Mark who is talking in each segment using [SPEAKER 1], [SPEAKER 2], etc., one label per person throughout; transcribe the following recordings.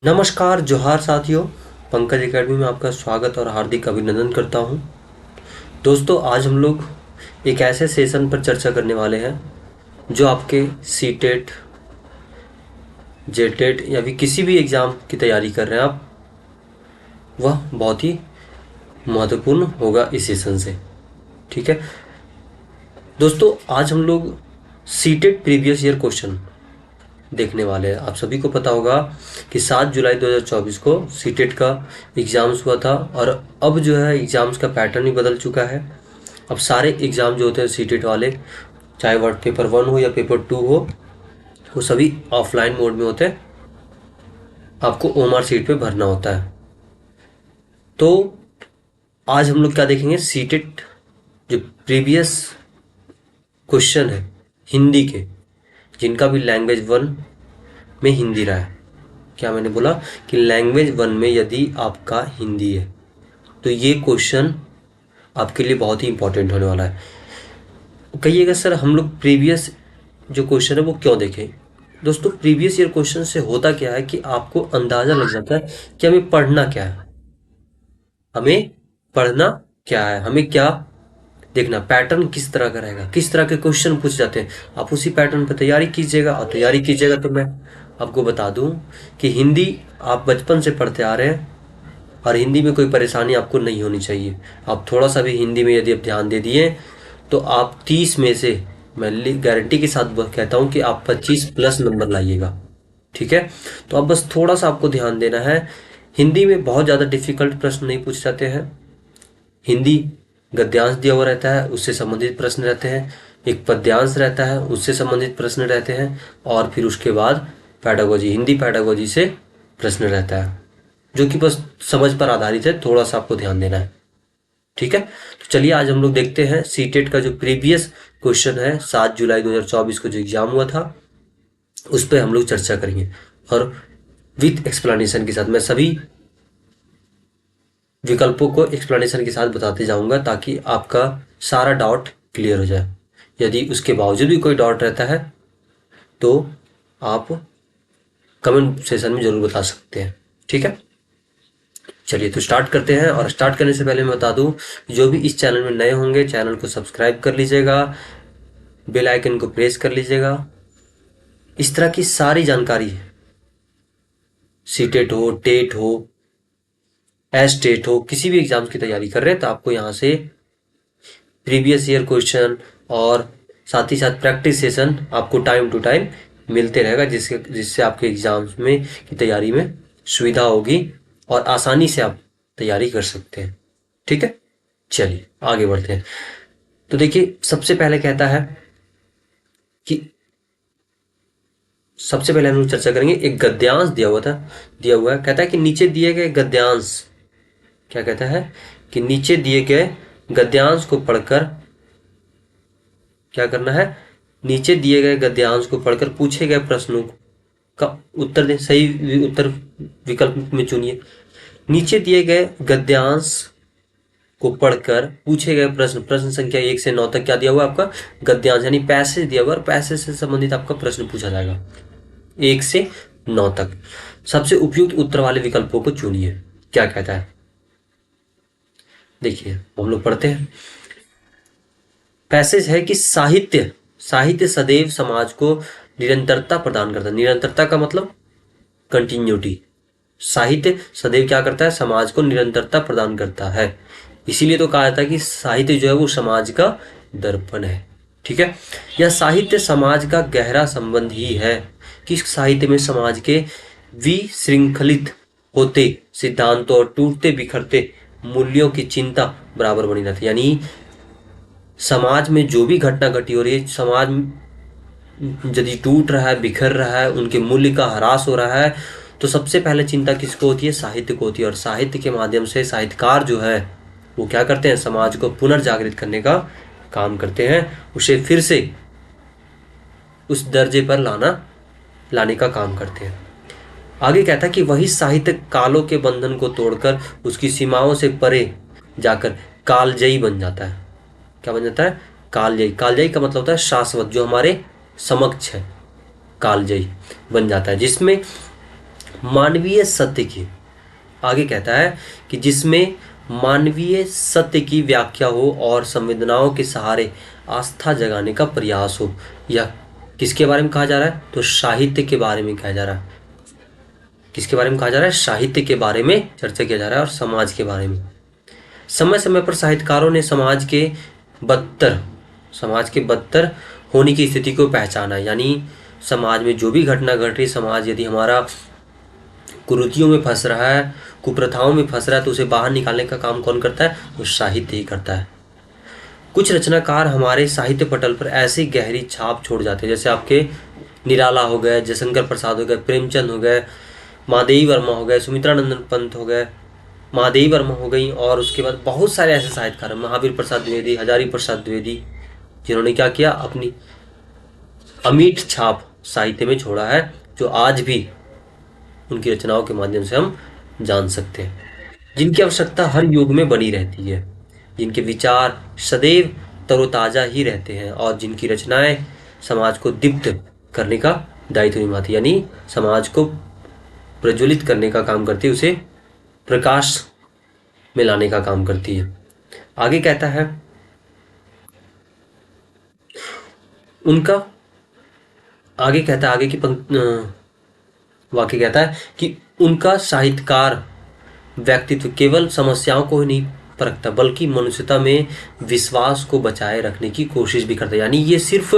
[SPEAKER 1] नमस्कार जोहार साथियों। पंकज एकेडमी में आपका स्वागत और हार्दिक अभिनंदन करता हूं। दोस्तों, आज हम लोग एक ऐसे सेशन पर चर्चा करने वाले हैं जो आपके सीटेट, जेटेट या फिर किसी भी एग्ज़ाम की तैयारी कर रहे हैं आप, वह बहुत ही महत्वपूर्ण होगा इस सेशन से। ठीक है दोस्तों, आज हम लोग सीटेट प्रीवियस ईयर क्वेश्चन देखने वाले हैं। आप सभी को पता होगा कि 7 जुलाई 2024 को सीटेट का एग्ज़ाम्स हुआ था और अब जो है एग्ज़ाम्स का पैटर्न ही बदल चुका है। अब सारे एग्ज़ाम जो होते हैं सीटेट वाले, चाहे वह पेपर 1 हो या पेपर 2 हो, वो सभी ऑफलाइन मोड में होते हैं। आपको ओएमआर सीट पे भरना होता है। तो आज हम लोग क्या देखेंगे, सीटेट जो प्रीवियस क्वेश्चन है हिंदी के, जिनका भी लैंग्वेज 1 में हिंदी रहा है। क्या मैंने बोला कि लैंग्वेज 1 में यदि आपका हिंदी है तो ये क्वेश्चन आपके लिए बहुत ही इंपॉर्टेंट होने वाला है। कहिएगा सर हम लोग प्रीवियस जो क्वेश्चन है वो क्यों देखें। दोस्तों, प्रीवियस ईयर क्वेश्चन से होता क्या है कि आपको अंदाज़ा लग जाता है कि हमें पढ़ना क्या है, हमें पढ़ना क्या है, हमें क्या देखना, पैटर्न किस तरह का रहेगा, किस तरह के क्वेश्चन पूछ जाते हैं। आप उसी पैटर्न पर तैयारी कीजिएगा और तैयारी कीजिएगा तो मैं आपको बता दूं कि हिंदी आप बचपन से पढ़ते आ रहे हैं और हिंदी में कोई परेशानी आपको नहीं होनी चाहिए। आप थोड़ा सा भी हिंदी में यदि आप ध्यान दे दिए तो आप 30 में से, मैं गारंटी के साथ कहता हूँ कि आप 25 प्लस नंबर लाइएगा। ठीक है, तो अब बस थोड़ा सा आपको ध्यान देना है। हिंदी में बहुत ज़्यादा डिफिकल्ट प्रश्न नहीं पूछ जाते हैं। हिंदी गद्यांश दिया हुआ रहता है, उससे संबंधित प्रश्न रहते हैं। एक पद्यांश रहता है, उससे संबंधित प्रश्न रहते हैं। और फिर उसके बाद पैडागोजी, हिंदी पैडागोजी से प्रश्न रहता है, जो कि बस समझ पर आधारित है। थोड़ा सा आपको ध्यान देना है। ठीक है, तो चलिए आज हम लोग देखते हैं सीटेट का जो प्रीवियस क्वेश्चन है 7 जुलाई 2024 को जो एग्जाम हुआ था उस पर हम लोग चर्चा करेंगे और विथ एक्सप्लेनेशन के साथ मैं सभी विकल्पों को एक्सप्लेनेशन के साथ बताते जाऊंगा ताकि आपका सारा डाउट क्लियर हो जाए। यदि उसके बावजूद भी कोई डाउट रहता है तो आप कमेंट सेशन में ज़रूर बता सकते हैं। ठीक है, चलिए तो स्टार्ट करते हैं। और स्टार्ट करने से पहले मैं बता दूं, जो भी इस चैनल में नए होंगे चैनल को सब्सक्राइब कर लीजिएगा, बेल आइकन को प्रेस कर लीजिएगा। इस तरह की सारी जानकारी, सीटेट हो, टेट हो, एस्टेट हो, किसी भी एग्जाम की तैयारी कर रहे हैं तो आपको यहाँ से प्रीवियस ईयर क्वेश्चन और साथ ही साथ प्रैक्टिस सेशन आपको टाइम टू टाइम मिलते रहेगा, जिससे आपके एग्जाम्स में की तैयारी में सुविधा होगी और आसानी से आप तैयारी कर सकते हैं। ठीक है, चलिए आगे बढ़ते हैं। तो देखिए, सबसे पहले कहता है कि सबसे पहले हम लोग चर्चा करेंगे, एक गद्यांश दिया हुआ है। कहता है कि नीचे दिए गए गद्यांश, क्या कहता है कि नीचे दिए गए गद्यांश को पढ़कर क्या करना है, नीचे दिए गए गद्यांश को पढ़कर पूछे गए प्रश्नों का उत्तर दें। सही उत्तर विकल्प में चुनिए। नीचे दिए गए गद्यांश को पढ़कर पूछे गए प्रश्न, प्रश्न संख्या 1 से 9 तक क्या दिया हुआ है आपका, गद्यांश यानी पैसेज दिया हुआ है और पैसेज से संबंधित आपका प्रश्न पूछा जाएगा 1 से 9 तक। सबसे उपयुक्त उत्तर वाले विकल्पों को चुनिए। क्या कहता है, देखिए हम लोग पढ़ते हैं। पैसेज है कि साहित्य सदैव समाज को निरंतरता प्रदान करता है। निरंतरता का मतलब कंटिन्यूटी। साहित्य सदैव क्या करता है, समाज को निरंतरता प्रदान करता है। इसीलिए तो कहा जाता है कि साहित्य जो है वो समाज का दर्पण है। ठीक है, यह साहित्य समाज का गहरा संबंध ही है कि साहित्य में समाज के विशृंखलित होते सिद्धांतों और टूटते बिखरते मूल्यों की चिंता बराबर बनी रहती है। यानी समाज में जो भी घटना घटी हो रही है, समाज यदि टूट रहा है, बिखर रहा है, उनके मूल्य का ह्रास हो रहा है, तो सबसे पहले चिंता किसको होती है, साहित्य को होती है। और साहित्य के माध्यम से साहित्यकार जो है वो क्या करते हैं, समाज को पुनर्जागृत करने का काम करते हैं, उसे फिर से उस दर्जे पर लाने का काम करते हैं। आगे कहता है कि वही साहित्य कालों के बंधन को तोड़कर उसकी सीमाओं से परे जाकर कालजयी बन जाता है। क्या बन जाता है, कालजयी। कालजयी का मतलब होता है शाश्वत, जो हमारे समक्ष है, कालजयी बन जाता है, जिसमें मानवीय सत्य की, आगे कहता है कि जिसमें मानवीय सत्य की व्याख्या हो और संवेदनाओं के सहारे आस्था जगाने का प्रयास हो। यह किसके बारे में कहा जा रहा है? तो साहित्य के बारे में कहा जा रहा है। किसके बारे में कहा जा रहा है? साहित्य के बारे में चर्चा किया जा रहा है और समाज के बारे में। समय समय पर साहित्यकारों ने समाज के बदतर होने की स्थिति को पहचाना, यानी समाज में जो भी घटना घट रही, समाज यदि हमारा कुरीतियों में फंस रहा है, कुप्रथाओं में फंस रहा है, तो उसे बाहर निकालने का काम कौन करता है? तो साहित्य ही करता है। कुछ रचनाकार हमारे साहित्य पटल पर ऐसी गहरी छाप छोड़ जाते हैं, जैसे आपके निराला हो गए, जयशंकर प्रसाद हो गए, प्रेमचंद हो गए, महादेवी वर्मा हो गए, सुमित्रा नंदन पंत हो गए, महादेवी वर्मा हो गई, और उसके बाद बहुत सारे ऐसे साहित्यकार हैं, महावीर प्रसाद द्विवेदी, हजारी प्रसाद द्विवेदी, जिन्होंने क्या किया? अपनी अमिट छाप साहित्य में छोड़ा है, जो आज भी उनकी रचनाओं के माध्यम से हम जान सकते हैं। जिनकी आवश्यकता हर युग में बनी रहती है, जिनके विचार सदैव तरोताजा ही रहते हैं, और जिनकी रचनाएं समाज को दीप्त करने का दायित्व निभाती है, यानी समाज को प्रज्वलित करने का काम करती है, उसे प्रकाश में लाने का काम करती है। आगे कहता है उनका, आगे कहता है, आगे की वाक्य कहता है कि उनका साहित्यकार व्यक्तित्व केवल समस्याओं को ही नहीं परखता, बल्कि मनुष्यता में विश्वास को बचाए रखने की कोशिश भी करता है। यानी ये सिर्फ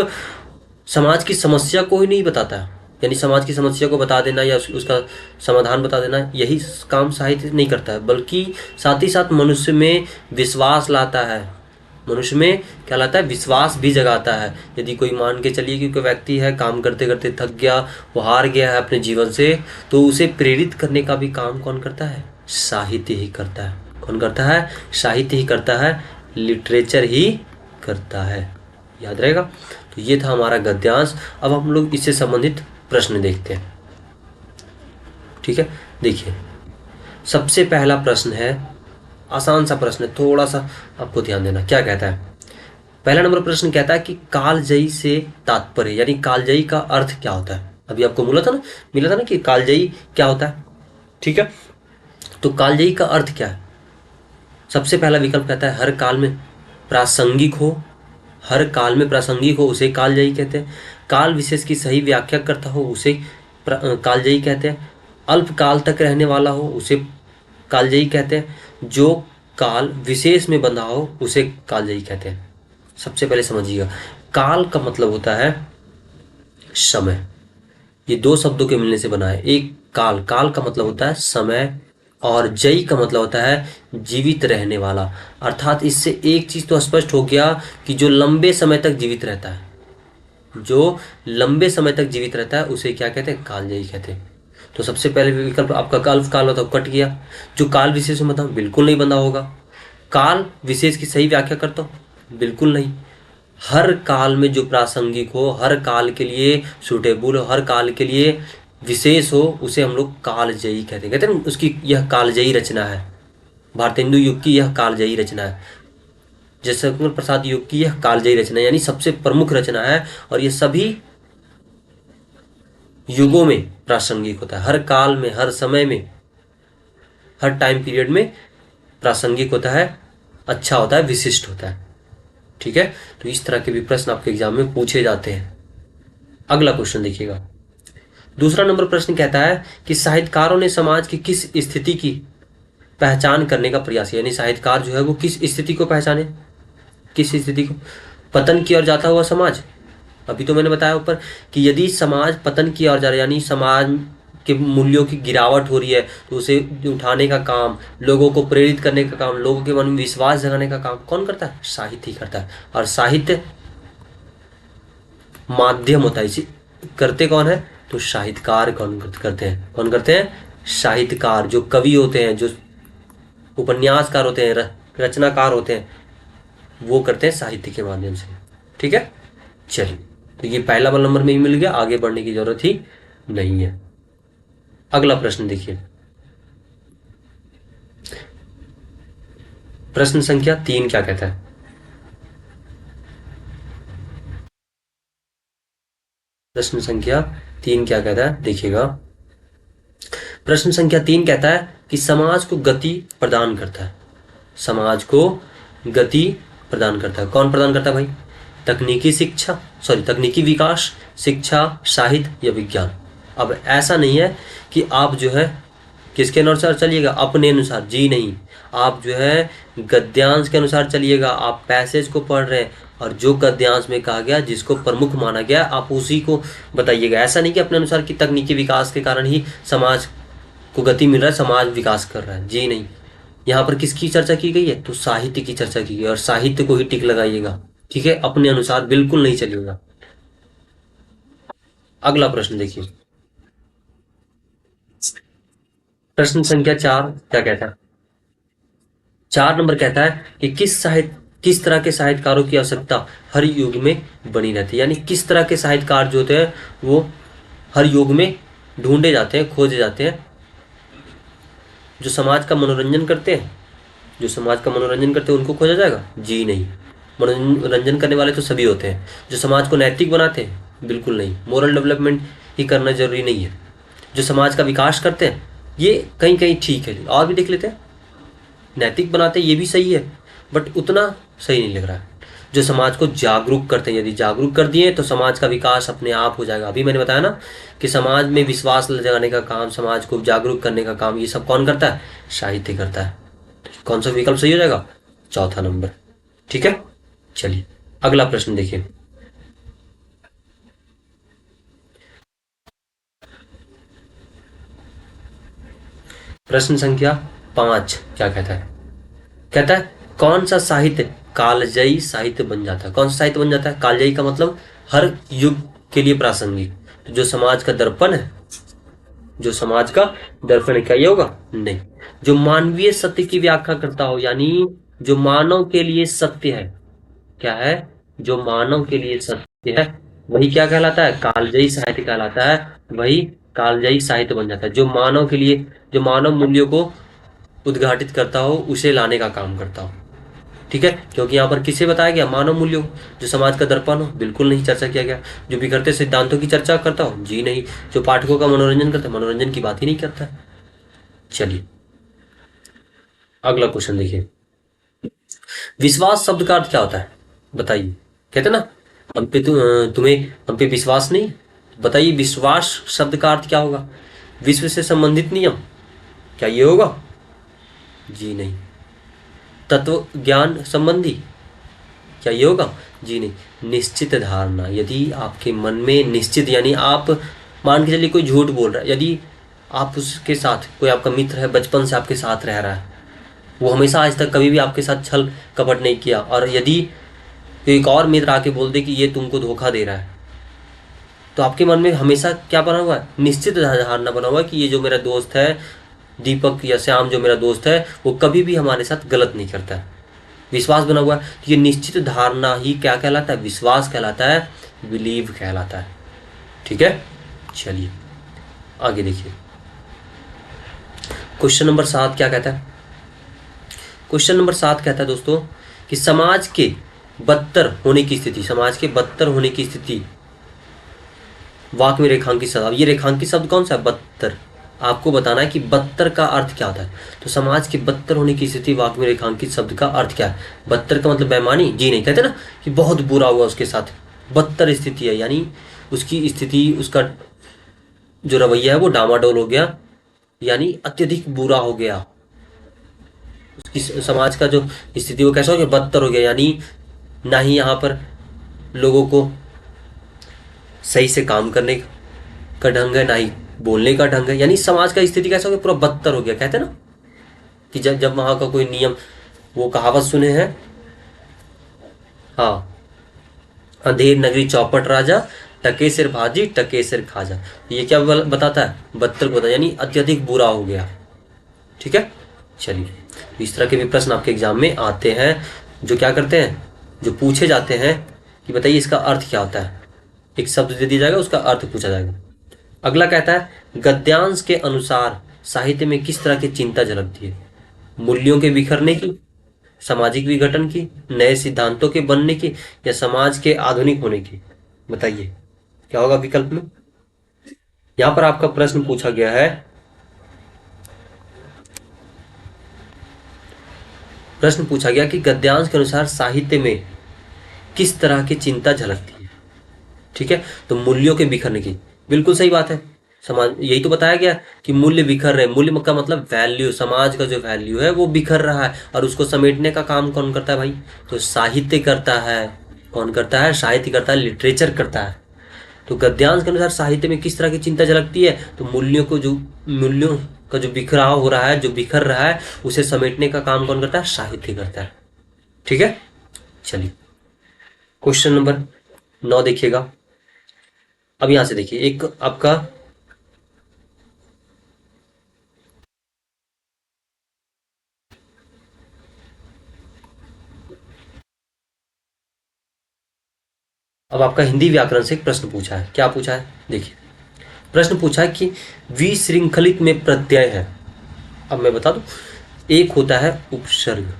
[SPEAKER 1] समाज की समस्या को ही नहीं बताता है, यानी समाज की समस्या को बता देना या उसका समाधान बता देना, यही काम साहित्य नहीं करता है, बल्कि साथ ही साथ मनुष्य में विश्वास लाता है। मनुष्य में क्या लाता है? विश्वास भी जगाता है। यदि कोई मान के चलिए कि कोई व्यक्ति है, काम करते करते थक गया, वो हार गया है अपने जीवन से, तो उसे प्रेरित करने का भी काम कौन करता है? साहित्य ही करता है। कौन करता है? साहित्य ही करता है, लिटरेचर ही करता है। याद रहेगा। तो ये था हमारा गद्यांश। अब हम लोग इससे संबंधित प्रश्न देखते हैं। ठीक है, देखिए सबसे पहला प्रश्न है, आसान सा प्रश्न है, थोड़ा सा आपको ध्यान देना। क्या कहता है? पहला नंबर प्रश्न कहता है कि कालजयी से तात्पर्य, यानी कालजयी का अर्थ क्या होता है? अभी आपको मिला था ना कि कालजयी क्या होता है। ठीक है, तो कालजयी का अर्थ क्या है? सबसे पहला विकल्प कहता है हर काल में प्रासंगिक हो, हर काल में प्रासंगिक हो उसे कालजयी कहते हैं। काल विशेष की सही व्याख्या करता हो उसे कालजयी कहते हैं। अल्प काल तक रहने वाला हो उसे कालजयी कहते हैं। जो काल विशेष में बंधा हो उसे कालजयी कहते हैं। सबसे पहले समझिएगा, काल का मतलब होता है समय। ये दो शब्दों के मिलने से बना है एक काल। काल का मतलब होता है समय, और जयी का मतलब होता है जीवित रहने वाला। अर्थात इससे एक चीज तो स्पष्ट हो गया कि जो लंबे समय तक जीवित रहता है, जो लंबे समय तक जीवित रहता है उसे क्या कहते हैं? कालजयी कहते हैं। तो सबसे पहले विकल्प आपका अल्प काल मतलब कट गया। जो काल विशेष में बंधा, बिल्कुल नहीं बंधा होगा। काल विशेष की सही व्याख्या करता हूँ, बिल्कुल नहीं। हर काल में जो प्रासंगिक हो, हर काल के लिए सूटेबल हो, हर काल के लिए विशेष हो, उसे हम लोग कालजयी कहते हैं। कहते हैं उसकी यह कालजयी रचना है, भारतेंदु युग की यह कालजयी रचना है, जयशंकर प्रसाद युग की यह कालजयी रचना है, यानी सबसे प्रमुख रचना है। और ये सभी युगों में प्रासंगिक होता है, हर काल में, हर समय में, हर टाइम पीरियड में प्रासंगिक होता है, अच्छा होता है, विशिष्ट होता है। ठीक है, तो इस तरह के भी प्रश्न आपके एग्जाम में पूछे जाते हैं। अगला क्वेश्चन देखिएगा। दूसरा नंबर प्रश्न कहता है कि साहित्यकारों ने समाज की किस स्थिति की पहचान करने का प्रयास किया, यानी साहित्यकार जो है वो किस स्थिति को पहचाने, किस स्थिति को? पतन की ओर जाता हुआ समाज। अभी तो मैंने बताया ऊपर कि यदि समाज पतन की ओर जा रहा है, यानी समाज के मूल्यों की गिरावट हो रही है, तो उसे उठाने का काम, लोगों को प्रेरित करने का काम, लोगों के मन में विश्वास जगाने का काम कौन करता है? साहित्य ही करता है। और साहित्य माध्यम होता है, इसी करते कौन है? तो साहित्यकार कौन करते हैं? कौन करते हैं? साहित्यकार, जो कवि होते हैं, जो उपन्यासकार होते हैं, रचनाकार होते हैं, वो करते हैं साहित्य के माध्यम से। ठीक है, चलिए, तो ये पहला वाला नंबर में ही मिल गया, आगे बढ़ने की जरूरत ही नहीं है। अगला प्रश्न देखिए, प्रश्न संख्या 3 क्या कहता है? प्रश्न संख्या 3 क्या कहता है? देखिएगा, प्रश्न संख्या 3 कहता है कि समाज को गति प्रदान करता है। समाज को गति प्रदान करता है। कौन प्रदान करता है भाई? तकनीकी विकास, शिक्षा, साहित्य या विज्ञान। अब ऐसा नहीं है कि आप जो है किसके अनुसार चलिएगा, अपने अनुसार, जी नहीं। आप जो है गद्यांश के अनुसार चलिएगा। आप पैसेज को पढ़ रहे हैं और जो गद्यांश में कहा गया, जिसको प्रमुख माना गया, आप उसी को बताइएगा। ऐसा नहीं कि अपने अनुसार कि तकनीकी विकास के कारण ही समाज को गति मिल रहा है, समाज विकास कर रहा है, जी नहीं। यहाँ पर किसकी चर्चा की गई है? तो साहित्य की चर्चा की गई, और साहित्य को ही टिक लगाइएगा, ठीक है? अपने अनुसार बिल्कुल नहीं चलिएगा। अगला प्रश्न देखिए, प्रश्न संख्या 4 क्या कहता है? 4 नंबर कहता है कि किस तरह के साहित्यकारों की आवश्यकता हर युग में बनी रहती है। यानी किस तरह के साहित्यकार जो होते हैं वो हर युग में ढूंढे जाते हैं, खोजे जाते हैं। जो समाज का मनोरंजन करते हैं, उनको खोजा जाएगा? जी नहीं। मनोरंजन करने वाले तो सभी होते हैं। जो समाज को नैतिक बनाते हैं? बिल्कुल नहीं। मोरल डेवलपमेंट ही करना जरूरी नहीं है। जो समाज का विकास करते हैं, ये कहीं कहीं ठीक है, और भी देख लेते हैं। नैतिक बनाते हैं, ये भी सही है, बट उतना सही नहीं लग रहा है। जो समाज को जागरूक करते हैं, यदि जागरूक कर दिए तो समाज का विकास अपने आप हो जाएगा। अभी मैंने बताया ना कि समाज में विश्वास जगाने का काम, समाज को जागरूक करने का काम, ये सब कौन करता है? साहित्य करता है। कौन सा विकल्प सही हो जाएगा? चौथा नंबर, ठीक है? चलिए अगला प्रश्न देखिए, प्रश्न संख्या 5 क्या कहता है? कहता है कौन सा साहित्य कालजयी साहित्य बन जाता है? कौन सा साहित्य बन जाता है? कालजयी का मतलब हर युग के लिए प्रासंगिक। तो जो समाज का दर्पण है, क्या ये होगा? नहीं। जो मानवीय सत्य की व्याख्या करता हो, यानी जो मानव के लिए सत्य है, क्या है? जो मानव के लिए सत्य है, वही क्या कहलाता है? कालजयी साहित्य कहलाता है। वही कालजयी साहित्य बन जाता है। जो मानव मूल्यों को उद्घाटित करता हो, उसे लाने का काम करता हो, ठीक है? क्योंकि यहाँ पर किसे बताया गया? मानव मूल्यों। जो समाज का दर्पण हो, बिल्कुल नहीं चर्चा किया गया। जो बिखरते सिद्धांतों की चर्चा करता हो, जी नहीं। जो पाठकों का मनोरंजन करता है, मनोरंजन की बात ही नहीं करता। चलिए अगला क्वेश्चन देखिए, विश्वास शब्द का अर्थ क्या होता है? बताइए। कहते ना तुम्हें हम पे विश्वास नहीं, बताइए विश्वास शब्द का अर्थ क्या होगा? विश्व से संबंधित नियम, क्या ये होगा? जी नहीं। तत्व ज्ञान संबंधी, क्या ये होगा? जी नहीं। निश्चित धारणा, यदि आपके मन में निश्चित, यानी आप मान के चलिए कोई झूठ बोल रहा है, यदि आप उसके साथ, कोई आपका मित्र है, बचपन से आपके साथ रह रहा है, वो हमेशा आज तक कभी भी आपके साथ छल कपट नहीं किया, और यदि एक और मित्र आके बोल दे कि ये तुमको धोखा दे रहा है, तो आपके मन में हमेशा क्या बना हुआ है? निश्चित धारणा बना हुआ है कि ये जो मेरा दोस्त है दीपक या श्याम, जो मेरा दोस्त है, वो कभी भी हमारे साथ गलत नहीं करता है। विश्वास बना हुआ है। तो ये निश्चित धारणा ही क्या कहलाता है? विश्वास कहलाता है, बिलीव कहलाता है, ठीक है? चलिए आगे देखिए, क्वेश्चन नंबर 7 क्या कहता है? क्वेश्चन नंबर 7 कहता है दोस्तों कि समाज के बदतर होने की स्थिति वाक्य में रेखांकित शब्द। अब ये रेखांकित शब्द कौन सा है? बदतर। आपको बताना है कि बदतर का अर्थ क्या होता है। तो समाज की बदतर होने की स्थिति वाक्य में रेखांकित शब्द का अर्थ क्या है? बदतर का मतलब बेईमानी? जी नहीं। कहते ना कि बहुत बुरा हुआ उसके साथ, बदतर स्थिति है, यानी उसकी स्थिति, उसका जो रवैया है वो डामाडोल हो गया, यानी अत्यधिक बुरा हो गया। उसकी समाज का जो स्थिति वो कैसा हो गया? बदतर हो गया। यानी ना ही यहाँ पर लोगों को सही से काम करने का ढंग है, ना ही बोलने का ढंग है, यानी समाज का स्थिति कैसा हो गया? पूरा बदतर हो गया। कहते हैं ना कि जब वहां का कोई नियम, वो कहावत सुने हैं, हाँ, अंधेर नगरी चौपट राजा, टके सिर भाजी टके सिर खाजा। ये क्या बताता है? बदतर को बताता है, यानी अत्यधिक बुरा हो गया, ठीक है? चलिए, इस तरह के भी प्रश्न आपके एग्जाम में आते हैं, जो क्या करते हैं, जो पूछे जाते हैं कि बताइए इसका अर्थ क्या होता है। एक शब्द दे दिया जाएगा, उसका अर्थ पूछा जाएगा। अगला कहता है गद्यांश के अनुसार साहित्य में किस तरह की चिंता झलकती है? मूल्यों के बिखरने की, सामाजिक विघटन की, नए सिद्धांतों के बनने की, या समाज के आधुनिक होने की? बताइए क्या होगा विकल्प में। यहां पर आपका प्रश्न पूछा गया है प्रश्न पूछा गया कि गद्यांश के अनुसार साहित्य में किस तरह की चिंता झलकती है। ठीक है, तो मूल्यों के बिखरने की, बिल्कुल सही बात है। समाज, यही तो बताया गया कि मूल्य बिखर रहे, मूल्य का मतलब वैल्यू, समाज का जो वैल्यू है वो बिखर रहा है, और उसको समेटने का काम कौन करता है भाई? तो साहित्य करता है। कौन करता है? साहित्य करता है, लिटरेचर करता है। तो गद्यांश के अनुसार साहित्य में किस तरह की चिंता झलकती है? तो मूल्यों का जो बिखराव हो रहा है, जो बिखर रहा है, उसे समेटने का काम कौन करता है? साहित्य करता है। ठीक है, चलिए क्वेश्चन नंबर 9 देखिएगा। अब यहां से देखिए, एक आपका अब आपका हिंदी व्याकरण से एक प्रश्न पूछा है। क्या पूछा है? देखिए, प्रश्न पूछा है कि विशृंखलित में प्रत्यय है। अब मैं बता दूं, एक होता है उपसर्ग,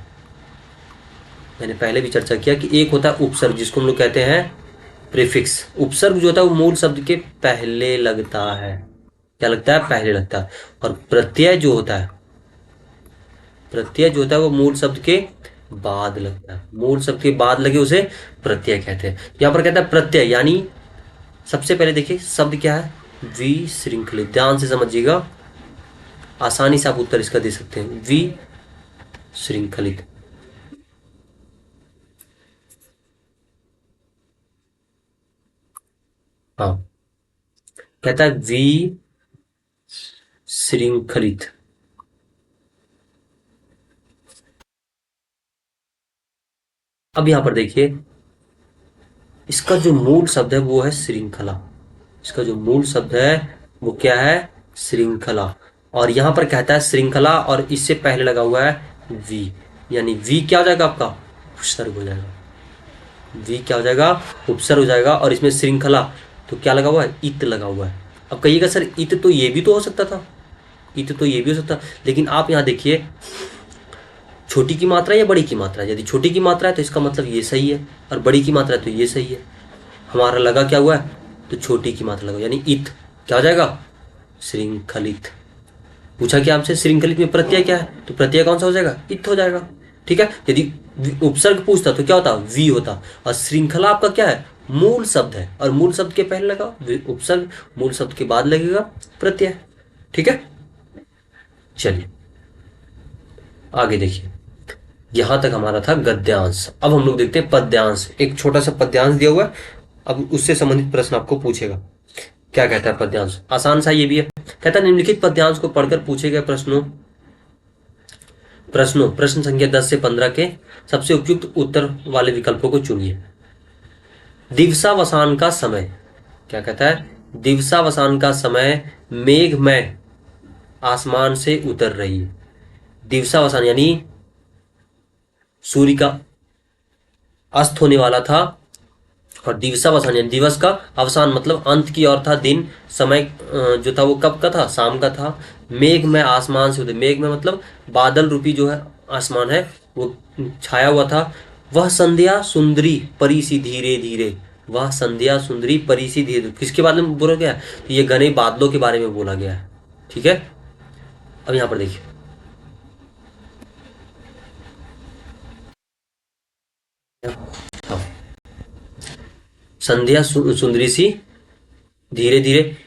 [SPEAKER 1] मैंने पहले भी चर्चा किया कि एक होता है उपसर्ग जिसको हम लोग कहते हैं प्रीफिक्स। उपसर्ग जो होता है वो मूल शब्द के पहले लगता है। क्या लगता है? पहले लगता है। और प्रत्यय जो होता है, प्रत्यय जो होता है वो मूल शब्द के बाद लगता है। मूल शब्द के बाद लगे उसे प्रत्यय कहते हैं। यहां पर कहता है प्रत्यय, यानी सबसे पहले देखिए शब्द क्या है? विशृंखलित। ध्यान से समझिएगा, आसानी से आप उत्तर इसका दे सकते हैं। विशृंखलित। हाँ, कहता है विशृंखलित। अब यहां पर देखिए, इसका जो मूल शब्द है वो है श्रृंखला। इसका जो मूल शब्द है वो क्या है? श्रृंखला। और यहां पर कहता है श्रृंखला, और इससे पहले लगा हुआ है वी, यानी वी क्या हो जाएगा? आपका उपसर्ग हो जाएगा। वी क्या हो जाएगा? उपसर्ग हो जाएगा। और इसमें श्रृंखला, तो क्या लगा हुआ है? इत लगा हुआ है। अब कहिएगा सर इत तो ये भी तो हो सकता था, इत तो ये भी हो सकता, लेकिन आप यहाँ देखिए, छोटी की मात्रा या बड़ी की मात्रा, यदि छोटी की मात्रा है तो इसका मतलब ये सही है, और बड़ी की मात्रा है तो ये सही है। हमारा लगा क्या हुआ है? तो छोटी की मात्रा लगा, यानी इत क्या हो जाएगा? श्रृंखलित। पूछा क्या हमसे? श्रृंखलित में प्रत्यय क्या है? तो प्रत्यय कौन सा हो जाएगा? इत हो जाएगा। ठीक है, यदि उपसर्ग पूछता तो क्या होता? वी होता। और श्रृंखला आपका क्या है? मूल शब्द है, और मूल शब्द के पहले लगा उपसर्ग, मूल शब्द के बाद लगेगा प्रत्यय। ठीक है, चलिए आगे देखिए। यहां तक हमारा था गद्यांश। अब हम लोग देखते हैं पद्यांश। एक छोटा सा पद्यांश दिया हुआ है, अब उससे संबंधित प्रश्न आपको पूछेगा। क्या कहता है पद्यांश? आसान सा ये भी है। कहता है निम्नलिखित पद्यांश को पढ़कर पूछे गए प्रश्न संख्या 10 से 15 के सबसे उपयुक्त उत्तर वाले विकल्पों को चुनिए। दिवसावसान का समय, क्या कहता है? दिवसावसान का समय मेघमय आसमान से उतर रही है। दिवसावसान यानी सूर्य का अस्त होने वाला था, और दिवसावसान यानी दिवस का अवसान मतलब अंत की ओर था। दिन समय जो था वो कब का था? शाम का था। मेघ में आसमान से उदय, मेघ में मतलब बादल रूपी जो है आसमान है वो छाया हुआ था। वह संध्या सुंदरी परी सी धीरे धीरे, वह संध्या सुंदरी परी सी धीरे धीरे, किसके बारे में बोला गया है? तो ये घने बादलों के बारे में बोला गया है। ठीक है, अब यहाँ पर देखिए, हाँ, संध्या सुंदरी सी धीरे धीरे,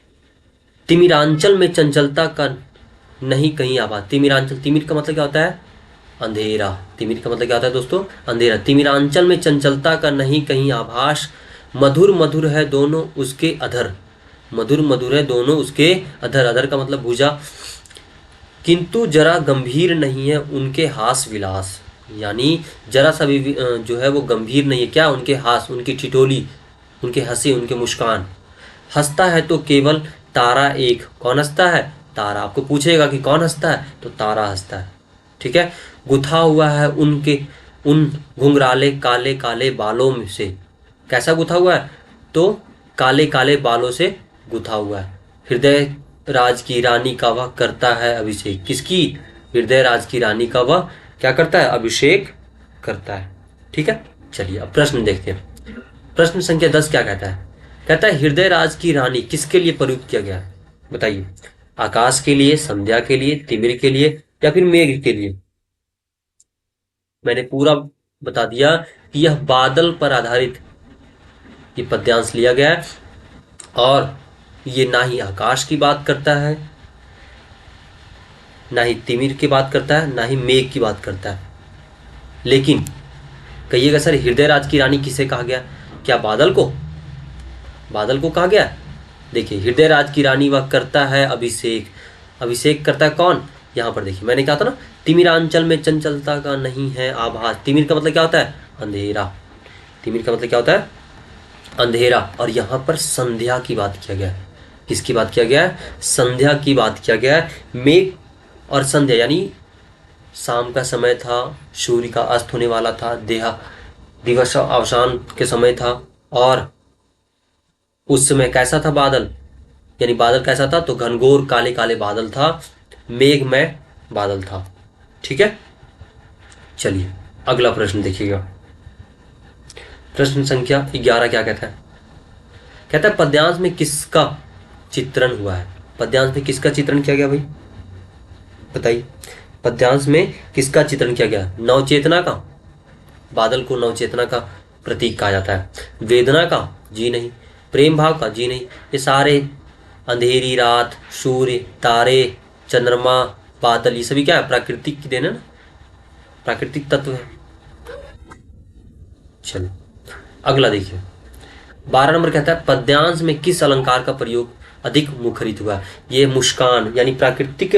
[SPEAKER 1] तिमिरांचल में चंचलता का नहीं कहीं आभास। तिमिरांचल, तिमिर का मतलब क्या होता है? अंधेरा। तिमिर का मतलब क्या होता है दोस्तों? अंधेरा। तिमिरांचल में चंचलता का नहीं कहीं आभास, मधुर मधुर है दोनों उसके अधर। मधुर मधुर है दोनों उसके अधर, अधर का मतलब भुजा। किंतु जरा गंभीर नहीं है उनके हास विलास, यानी जरा सा भी जो है वो गंभीर नहीं है। क्या? उनके हास, उनकी ठिठोली, उनके हंसी, उनके मुस्कान। हंसता है तो केवल तारा एक। कौन हंसता है? तारा। आपको पूछेगा कि कौन हंसता है, तो तारा हंसता है। ठीक है, गुथा हुआ है उनके उन घुंघराले काले काले बालों में से। कैसा गुथा हुआ है? तो काले काले बालों से गुथा हुआ है। हृदय राज की रानी का वह करता है अभिषेक। किसकी? हृदय राज की रानी का वह क्या करता है? अभिषेक करता है। ठीक है, चलिए अब प्रश्न देखते हैं। प्रश्न संख्या 10 क्या कहता है? कहता है हृदय राज की रानी किसके लिए प्रयुक्त किया गया है? बताइए। आकाश के लिए, संध्या के लिए, तिमिर के लिए, या फिर मेघ के लिए? मैंने पूरा बता दिया कि यह बादल पर आधारित ये पद्यांश लिया गया है, और ये ना ही आकाश की बात करता है, ना ही तिमिर की बात करता है, ना ही मेघ की बात करता है। लेकिन कहिएगा सर, हृदय राज की रानी किसे कहा गया? क्या बादल को? बादल को कहा गया? देखिए, हृदय राज की रानी वह करता है अभिषेक। अभिषेक करता है कौन? यहाँ पर देखिए, मैंने कहा था ना, तिमिरांचल में चंचलता का नहीं है आभास। तिमिर का मतलब क्या होता है? अंधेरा। तिमिर का मतलब क्या होता है? अंधेरा। और यहाँ पर संध्या की बात किया गया है। किसकी बात किया गया है? संध्या की बात किया गया है। मेघ और संध्या यानी शाम का समय था, सूर्य का अस्त होने वाला था, दिवस अवसान के समय था, और उस समय कैसा था बादल? यानी बादल कैसा था? तो घनघोर काले काले बादल था, मेघमय बादल था। ठीक है, चलिए अगला प्रश्न देखिएगा। प्रश्न संख्या 11 क्या कहता है? कहता है पद्यांश में किसका चित्रण हुआ है? पद्यांश में किसका चित्रण किया गया भाई? बताइए, पद्यांश में किसका चित्रण किया गया? नवचेतना का? बादल को नवचेतना का प्रतीक कहा जाता है। वेदना का? जी नहीं। प्रेम भाव का? जी नहीं। ये सारे, अंधेरी रात, सूर्य, तारे, चंद्रमा, बादल, ये सभी क्या है? प्राकृतिक की देन है ना, प्राकृतिक तत्व है। चलो अगला देखिए, 12 नंबर कहता है पद्यांश में किस अलंकार का प्रयोग अधिक मुखरित हुआ? ये मुस्कान, यानी प्राकृतिक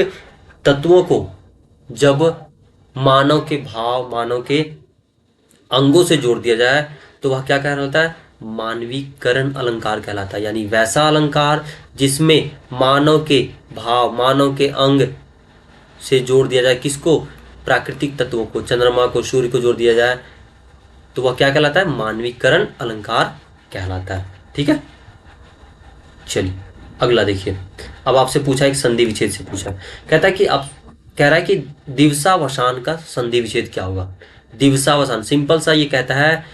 [SPEAKER 1] तत्वों को जब मानव के भाव, मानव के अंगों से जोड़ दिया जाए तो वह क्या कहलाता है? मानवीकरण अलंकार कहलाता है। यानी वैसा अलंकार जिसमें मानव के भाव, मानव के अंग से जोड़ दिया जाए। किसको? प्राकृतिक तत्वों को, चंद्रमा को, सूर्य को जोड़ दिया जाए तो वह क्या कहलाता है? मानवीकरण अलंकार कहलाता है। ठीक है, चलिए अगला देखिए। अब आपसे पूछा, एक संधि विच्छेद से पूछा, कहता है कि अब कह रहा है कि दिवसावसान का संधि विच्छेद क्या होगा? दिवसावसान सिंपल सा ये कहता है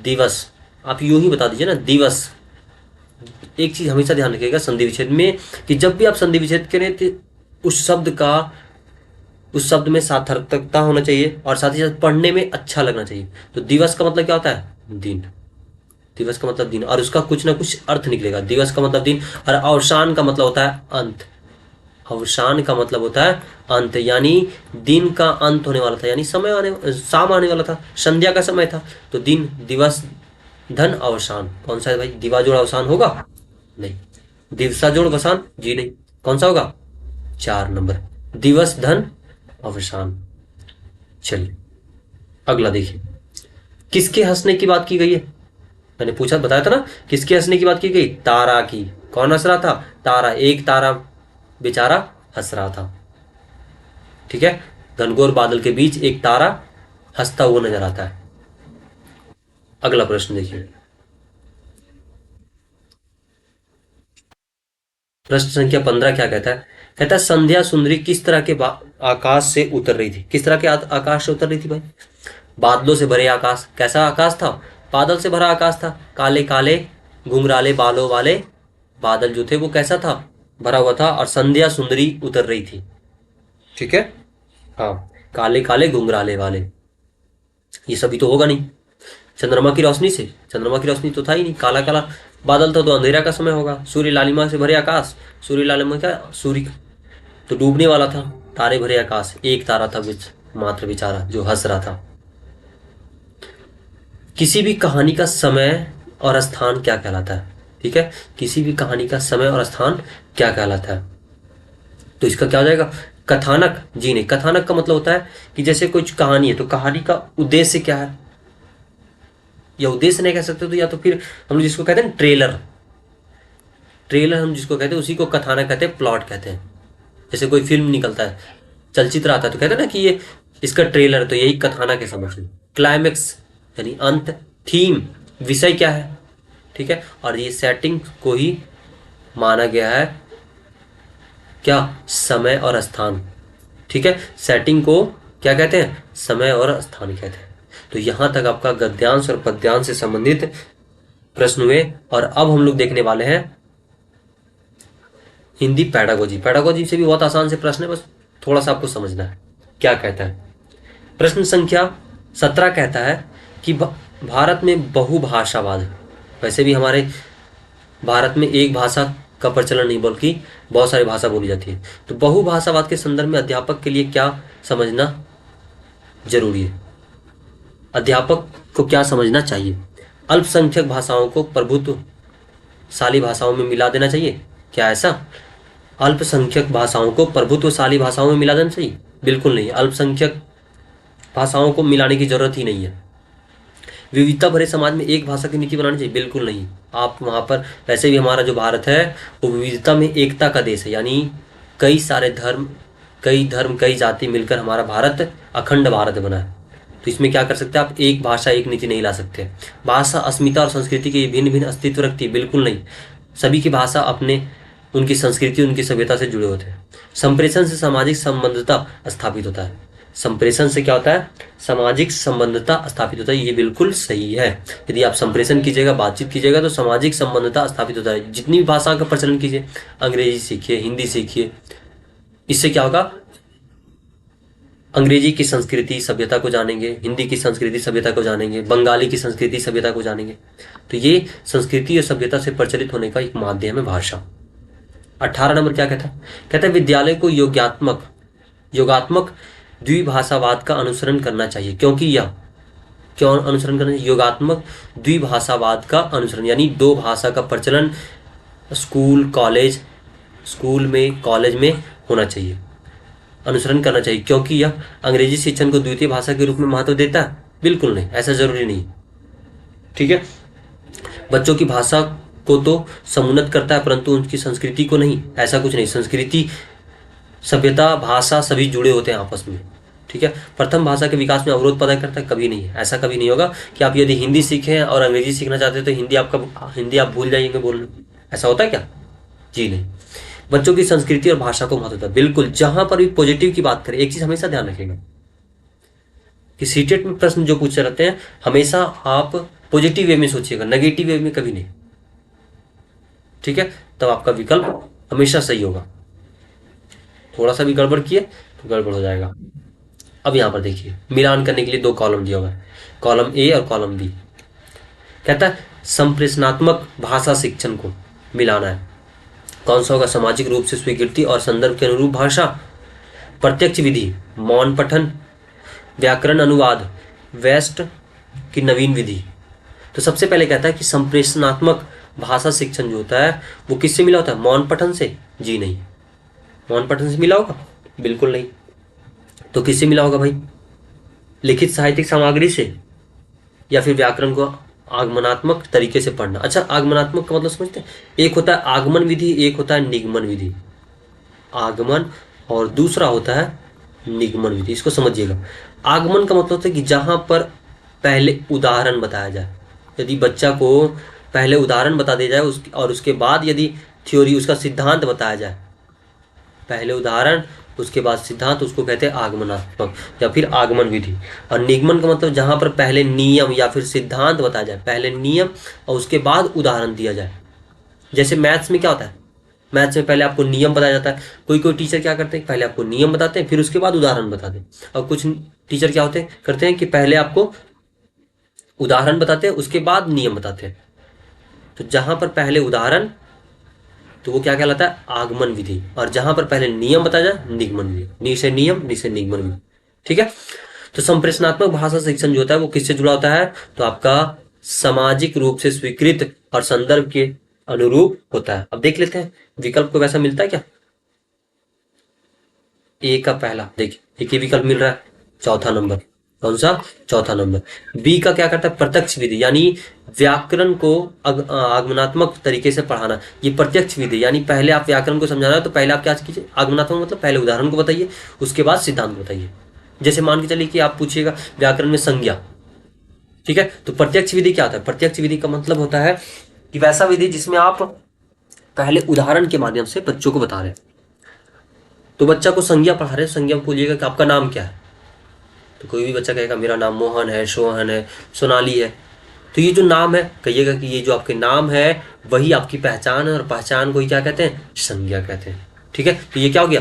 [SPEAKER 1] दिवस। आप यूं ही बता दीजिए ना, दिवस। एक चीज हमेशा ध्यान रखिएगा संधि विच्छेद में, कि जब भी आप संधि विच्छेद करें तो उस शब्द में सार्थकता होना चाहिए, और साथ ही साथ पढ़ने में अच्छा लगना चाहिए। तो दिवस का मतलब क्या होता है? दिन। दिवस का मतलब दिन, और उसका कुछ ना कुछ अर्थ निकलेगा। दिवस का मतलब दिन, और अवसान का मतलब होता है अंत। अवसान का मतलब होता है अंत, यानी दिन का अंत होने वाला था, यानी शाम आने वाला था, संध्या का समय था। तो दिन, दिवस, धन, अवसान, कौन सा है भाई? दिवा जोड़ अवसान होगा? नहीं। दिवसा जोड़ वसान? जी नहीं। कौन सा होगा? 4 नंबर, दिवस, धन, अवसान। चलिए अगला देखिए, किसके हंसने की बात की गई है? मैंने पूछा, बताया था ना, किसके हंसने की बात की गई? तारा की। कौन हंस रहा था? तारा। एक तारा बेचारा हंस रहा था। ठीक है, घनघोर बादल के बीच एक तारा हंसता हुआ नजर आता है। अगला प्रश्न देखिए, प्रश्न संख्या 15 क्या कहता है? कहता है संध्या सुंदरी किस तरह के आकाश से उतर रही थी? किस तरह के आकाश से उतर रही थी भाई? बादलों से भरे आकाश। कैसा आकाश था? बादल से भरा आकाश था। काले काले घुंघराले बालों वाले बादल जो थे वो कैसा था? भरा हुआ था, और संध्या सुंदरी उतर रही थी। ठीक है, हाँ, काले काले घुंघराले वाले, ये सभी तो होगा नहीं। चंद्रमा की रोशनी से? चंद्रमा की रोशनी तो था ही नहीं, काला काला बादल था, तो अंधेरा का समय होगा। सूर्य लालिमा से भरे आकाश, सूर्य लालिमा क्या? सूर्य तो डूबने वाला था। तारे भरे आकाश, एक तारा था मात्र बेचारा जो हंस रहा था। किसी भी कहानी का समय और स्थान क्या कहलाता है? ठीक है, किसी भी कहानी का समय और स्थान क्या कहलाता है? तो इसका क्या हो जाएगा? कथानक? जी नहीं। कथानक का मतलब होता है कि जैसे कुछ कहानी है तो कहानी का उद्देश्य क्या है, या उद्देश्य नहीं कह सकते तो, या तो फिर हम लोग जिसको कहते हैं ट्रेलर, ट्रेलर हम जिसको कहते हैं उसी को कथानक कहते हैं, प्लॉट कहते हैं। जैसे कोई फिल्म निकलता है, चलचित्र आता है, तो कहते हैं ना कि ये इसका ट्रेलर है, तो यही कथानक है समझ लो। क्लाइमेक्स यानी अंत, थीम विषय क्या है। ठीक है, और ये सेटिंग को ही माना गया है क्या? समय और स्थान। ठीक है, सेटिंग को क्या कहते हैं? समय और स्थान कहते हैं। तो यहां तक आपका गद्यांश और पद्यांश से संबंधित प्रश्न हुए, और अब हम लोग देखने वाले हैं हिंदी पैडागोजी। पैडागोजी से भी बहुत आसान से प्रश्न है, बस थोड़ा सा आपको समझना है। क्या कहता है प्रश्न संख्या 17 कहता है कि भारत में बहुभाषावाद है। वैसे भी हमारे भारत में एक भाषा का प्रचलन नहीं बल्कि बहुत सारी भाषा बोली जाती है। तो बहुभाषावाद के संदर्भ में अध्यापक के लिए क्या समझना जरूरी है? अध्यापक को क्या समझना चाहिए? अल्पसंख्यक भाषाओं को प्रभुत्वशाली भाषाओं में मिला देना चाहिए, क्या ऐसा? अल्पसंख्यक भाषाओं को प्रभुत्वशाली भाषाओं में मिला देना चाहिए? बिल्कुल नहीं, अल्पसंख्यक भाषाओं को मिलाने की जरूरत ही नहीं है। विविधता भरे समाज में एक भाषा की नीति बनानी चाहिए? बिल्कुल नहीं। आप वहाँ पर, वैसे भी हमारा जो भारत है वो विविधता में एकता का देश है, यानी कई सारे धर्म कई जाति मिलकर हमारा भारत अखंड भारत बना है। तो इसमें क्या कर सकते हैं आप? एक भाषा एक नीति नहीं ला सकते। भाषा अस्मिता और संस्कृति के भिन्न भिन्न अस्तित्व रखती है? बिल्कुल नहीं। सभी की भाषा अपने उनकी संस्कृति उनकी सभ्यता से जुड़े होते हैं। संप्रेषण से सामाजिक संबंधता स्थापित होता है। संप्रेषण से क्या होता है? सामाजिक संबंधता स्थापित होता है। ये बिल्कुल सही है। यदि आप संप्रेषण कीजिएगा, बातचीत कीजिएगा तो सामाजिक संबंधता स्थापित होता है। जितनी भी भाषा का प्रचलन कीजिए, अंग्रेजी सीखिए, हिंदी सीखिए, इससे क्या होगा? अंग्रेजी की संस्कृति सभ्यता को जानेंगे, हिंदी की संस्कृति सभ्यता को जानेंगे, बंगाली की संस्कृति सभ्यता को जानेंगे। तो ये संस्कृति और सभ्यता से प्रचलित होने का एक माध्यम है भाषा। 18 नंबर क्या कहता है? कहता है विद्यालय को योगात्मक द्विभाषावाद का अनुसरण करना चाहिए। क्यों अनुसरण करना चाहिए? योगात्मक द्विभाषावाद का अनुसरण, यानी दो भाषा का प्रचलन स्कूल में कॉलेज में होना चाहिए, अनुसरण करना चाहिए। क्योंकि यह अंग्रेजी शिक्षण को द्वितीय भाषा के रूप में महत्व देता है? बिल्कुल नहीं, ऐसा जरूरी नहीं। ठीक है, बच्चों की भाषा को तो समुन्नत करता है परंतु उनकी संस्कृति को नहीं, ऐसा कुछ नहीं। संस्कृति, सभ्यता, भाषा सभी जुड़े होते हैं आपस में। ठीक है, प्रथम भाषा के विकास में अवरोध पैदा करता है? कभी नहीं। ऐसा कभी नहीं होगा कि आप यदि हिंदी सीखें और अंग्रेजी सीखना चाहते हैं तो हिंदी आप भूल जाएंगे बोलना। ऐसा होता है क्या? जी नहीं। बच्चों की संस्कृति और भाषा को महत्व होता है? बिल्कुल। जहां पर भी पॉजिटिव की बात करें, एक चीज हमेशा ध्यान रखिएगा कि सीटेट में प्रश्न जो पूछे रहते हैं हमेशा आप पॉजिटिव वे में सोचिएगा, नेगेटिव वे में कभी नहीं। ठीक है, तब आपका विकल्प हमेशा सही होगा। थोड़ा सा भी गड़बड़ किए तो गड़बड़ हो जाएगा। अब यहां पर देखिए, मिलान करने के लिए दो कॉलम दिया हुआ है, कॉलम ए और कॉलम बी। कहता है संप्रेषणात्मक भाषा शिक्षण को मिलाना है। कौन सा होगा? सामाजिक रूप से स्वीकृति और संदर्भ के अनुरूप भाषा, प्रत्यक्ष विधि, मौन पठन, व्याकरण अनुवाद, वेस्ट की नवीन विधि। तो सबसे पहले कहता है कि संप्रेषणात्मक भाषा शिक्षण जो होता है वो किससे मिला होता है? मौन पठन से? जी नहीं। मौन पठन से मिला होगा? बिल्कुल नहीं। तो किससे मिला होगा भाई? लिखित साहित्यिक सामग्री से, या फिर व्याकरण को आगमनात्मक तरीके से पढ़ना। अच्छा, आगमनात्मक का मतलब समझते हैं? एक होता है आगमन विधि, एक होता है निगमन विधि। आगमन और दूसरा होता है निगमन विधि। इसको समझिएगा। आगमन का मतलब होता है कि जहां पर पहले उदाहरण बताया जाए। यदि बच्चा को पहले उदाहरण बता दिया जाए और उसके बाद यदि थ्योरी, उसका सिद्धांत बताया जाए, पहले उदाहरण उसके बाद सिद्धांत, उसको कहते हैं आगमनात्मक या फिर आगमन विधि। और निगमन का मतलब जहां पर पहले नियम या फिर सिद्धांत बताया जाए, पहले नियम और उसके बाद उदाहरण दिया जाए। जैसे मैथ्स में क्या होता है? मैथ्स में पहले आपको नियम बताया जाता है। कोई टीचर क्या करते हैं? पहले आपको नियम बताते हैं फिर उसके बाद उदाहरण बताते हैं। और कुछ टीचर क्या करते हैं कि पहले आपको उदाहरण बताते हैं उसके बाद नियम बताते हैं। तो जहां पर पहले उदाहरण, तो वो क्या कहलाता है? आगमन विधि। और जहां पर पहले नियम बताया जाए, निगमन विधि। नी से नियम, नी से निगमन विधि। ठीक है, तो संप्रेषणात्मक भाषा शिक्षण जो होता है वो किससे जुड़ा होता है? तो आपका सामाजिक रूप से स्वीकृत और संदर्भ के अनुरूप होता है। अब देख लेते हैं विकल्प को वैसा मिलता है क्या? ए का पहला देखिए, एक ही विकल्प मिल रहा है, चौथा नंबर। कौन सा? चौथा नंबर। बी का क्या करता है? प्रत्यक्ष विधि, यानी व्याकरण को आगमनात्मक तरीके से पढ़ाना। ये प्रत्यक्ष विधि, यानी पहले आप व्याकरण को समझाना है तो पहले आप क्या कीजिए? आगमनात्मक मतलब पहले उदाहरण को बताइए उसके बाद सिद्धांत बताइए। जैसे मान के चलिए कि आप पूछिएगा व्याकरण में संज्ञा, ठीक है, तो प्रत्यक्ष विधि क्या होता है? प्रत्यक्ष विधि का मतलब होता है कि वैसा विधि जिसमें आप पहले उदाहरण के माध्यम से बच्चों को बता रहे हैं। तो बच्चा को संज्ञा पढ़ा रहे, संज्ञा में पूछिएगा कि आपका नाम क्या है, तो कोई भी बच्चा कहेगा मेरा नाम मोहन है, सोहन है, सोनाली है। तो ये जो नाम है, कहिएगा कि ये जो आपके नाम है वही आपकी पहचान है, और पहचान को ही क्या कहते हैं? संज्ञा कहते हैं। ठीक है, तो ये क्या हो गया?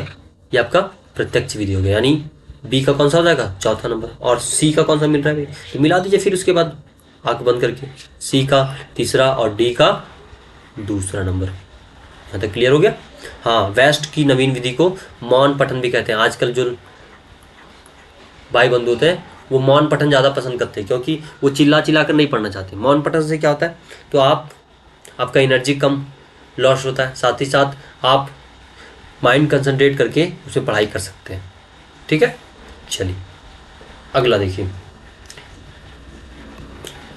[SPEAKER 1] ये आपका प्रत्यक्ष विधि हो गया, यानी बी का कौन सा हो जाएगा चौथा नंबर, और सी का कौन सा मिल रहा है भाई, तो मिला दीजिए फिर उसके बाद आंख बंद करके, सी का तीसरा और डी का दूसरा नंबर। यहाँ तक क्लियर हो गया। हाँ, वेस्ट की नवीन विधि को मौन पठन भी कहते हैं। आजकल जो भाई बंधु होते हैं वो मौन पठन ज़्यादा पसंद करते हैं, क्योंकि वो चिल्ला चिल्ला कर नहीं पढ़ना चाहते। मौन पठन से क्या होता है, तो आपका एनर्जी कम लॉस होता है, साथ ही साथ आप माइंड कंसंट्रेट करके उसमें पढ़ाई कर सकते हैं। ठीक है, चलिए अगला देखिए।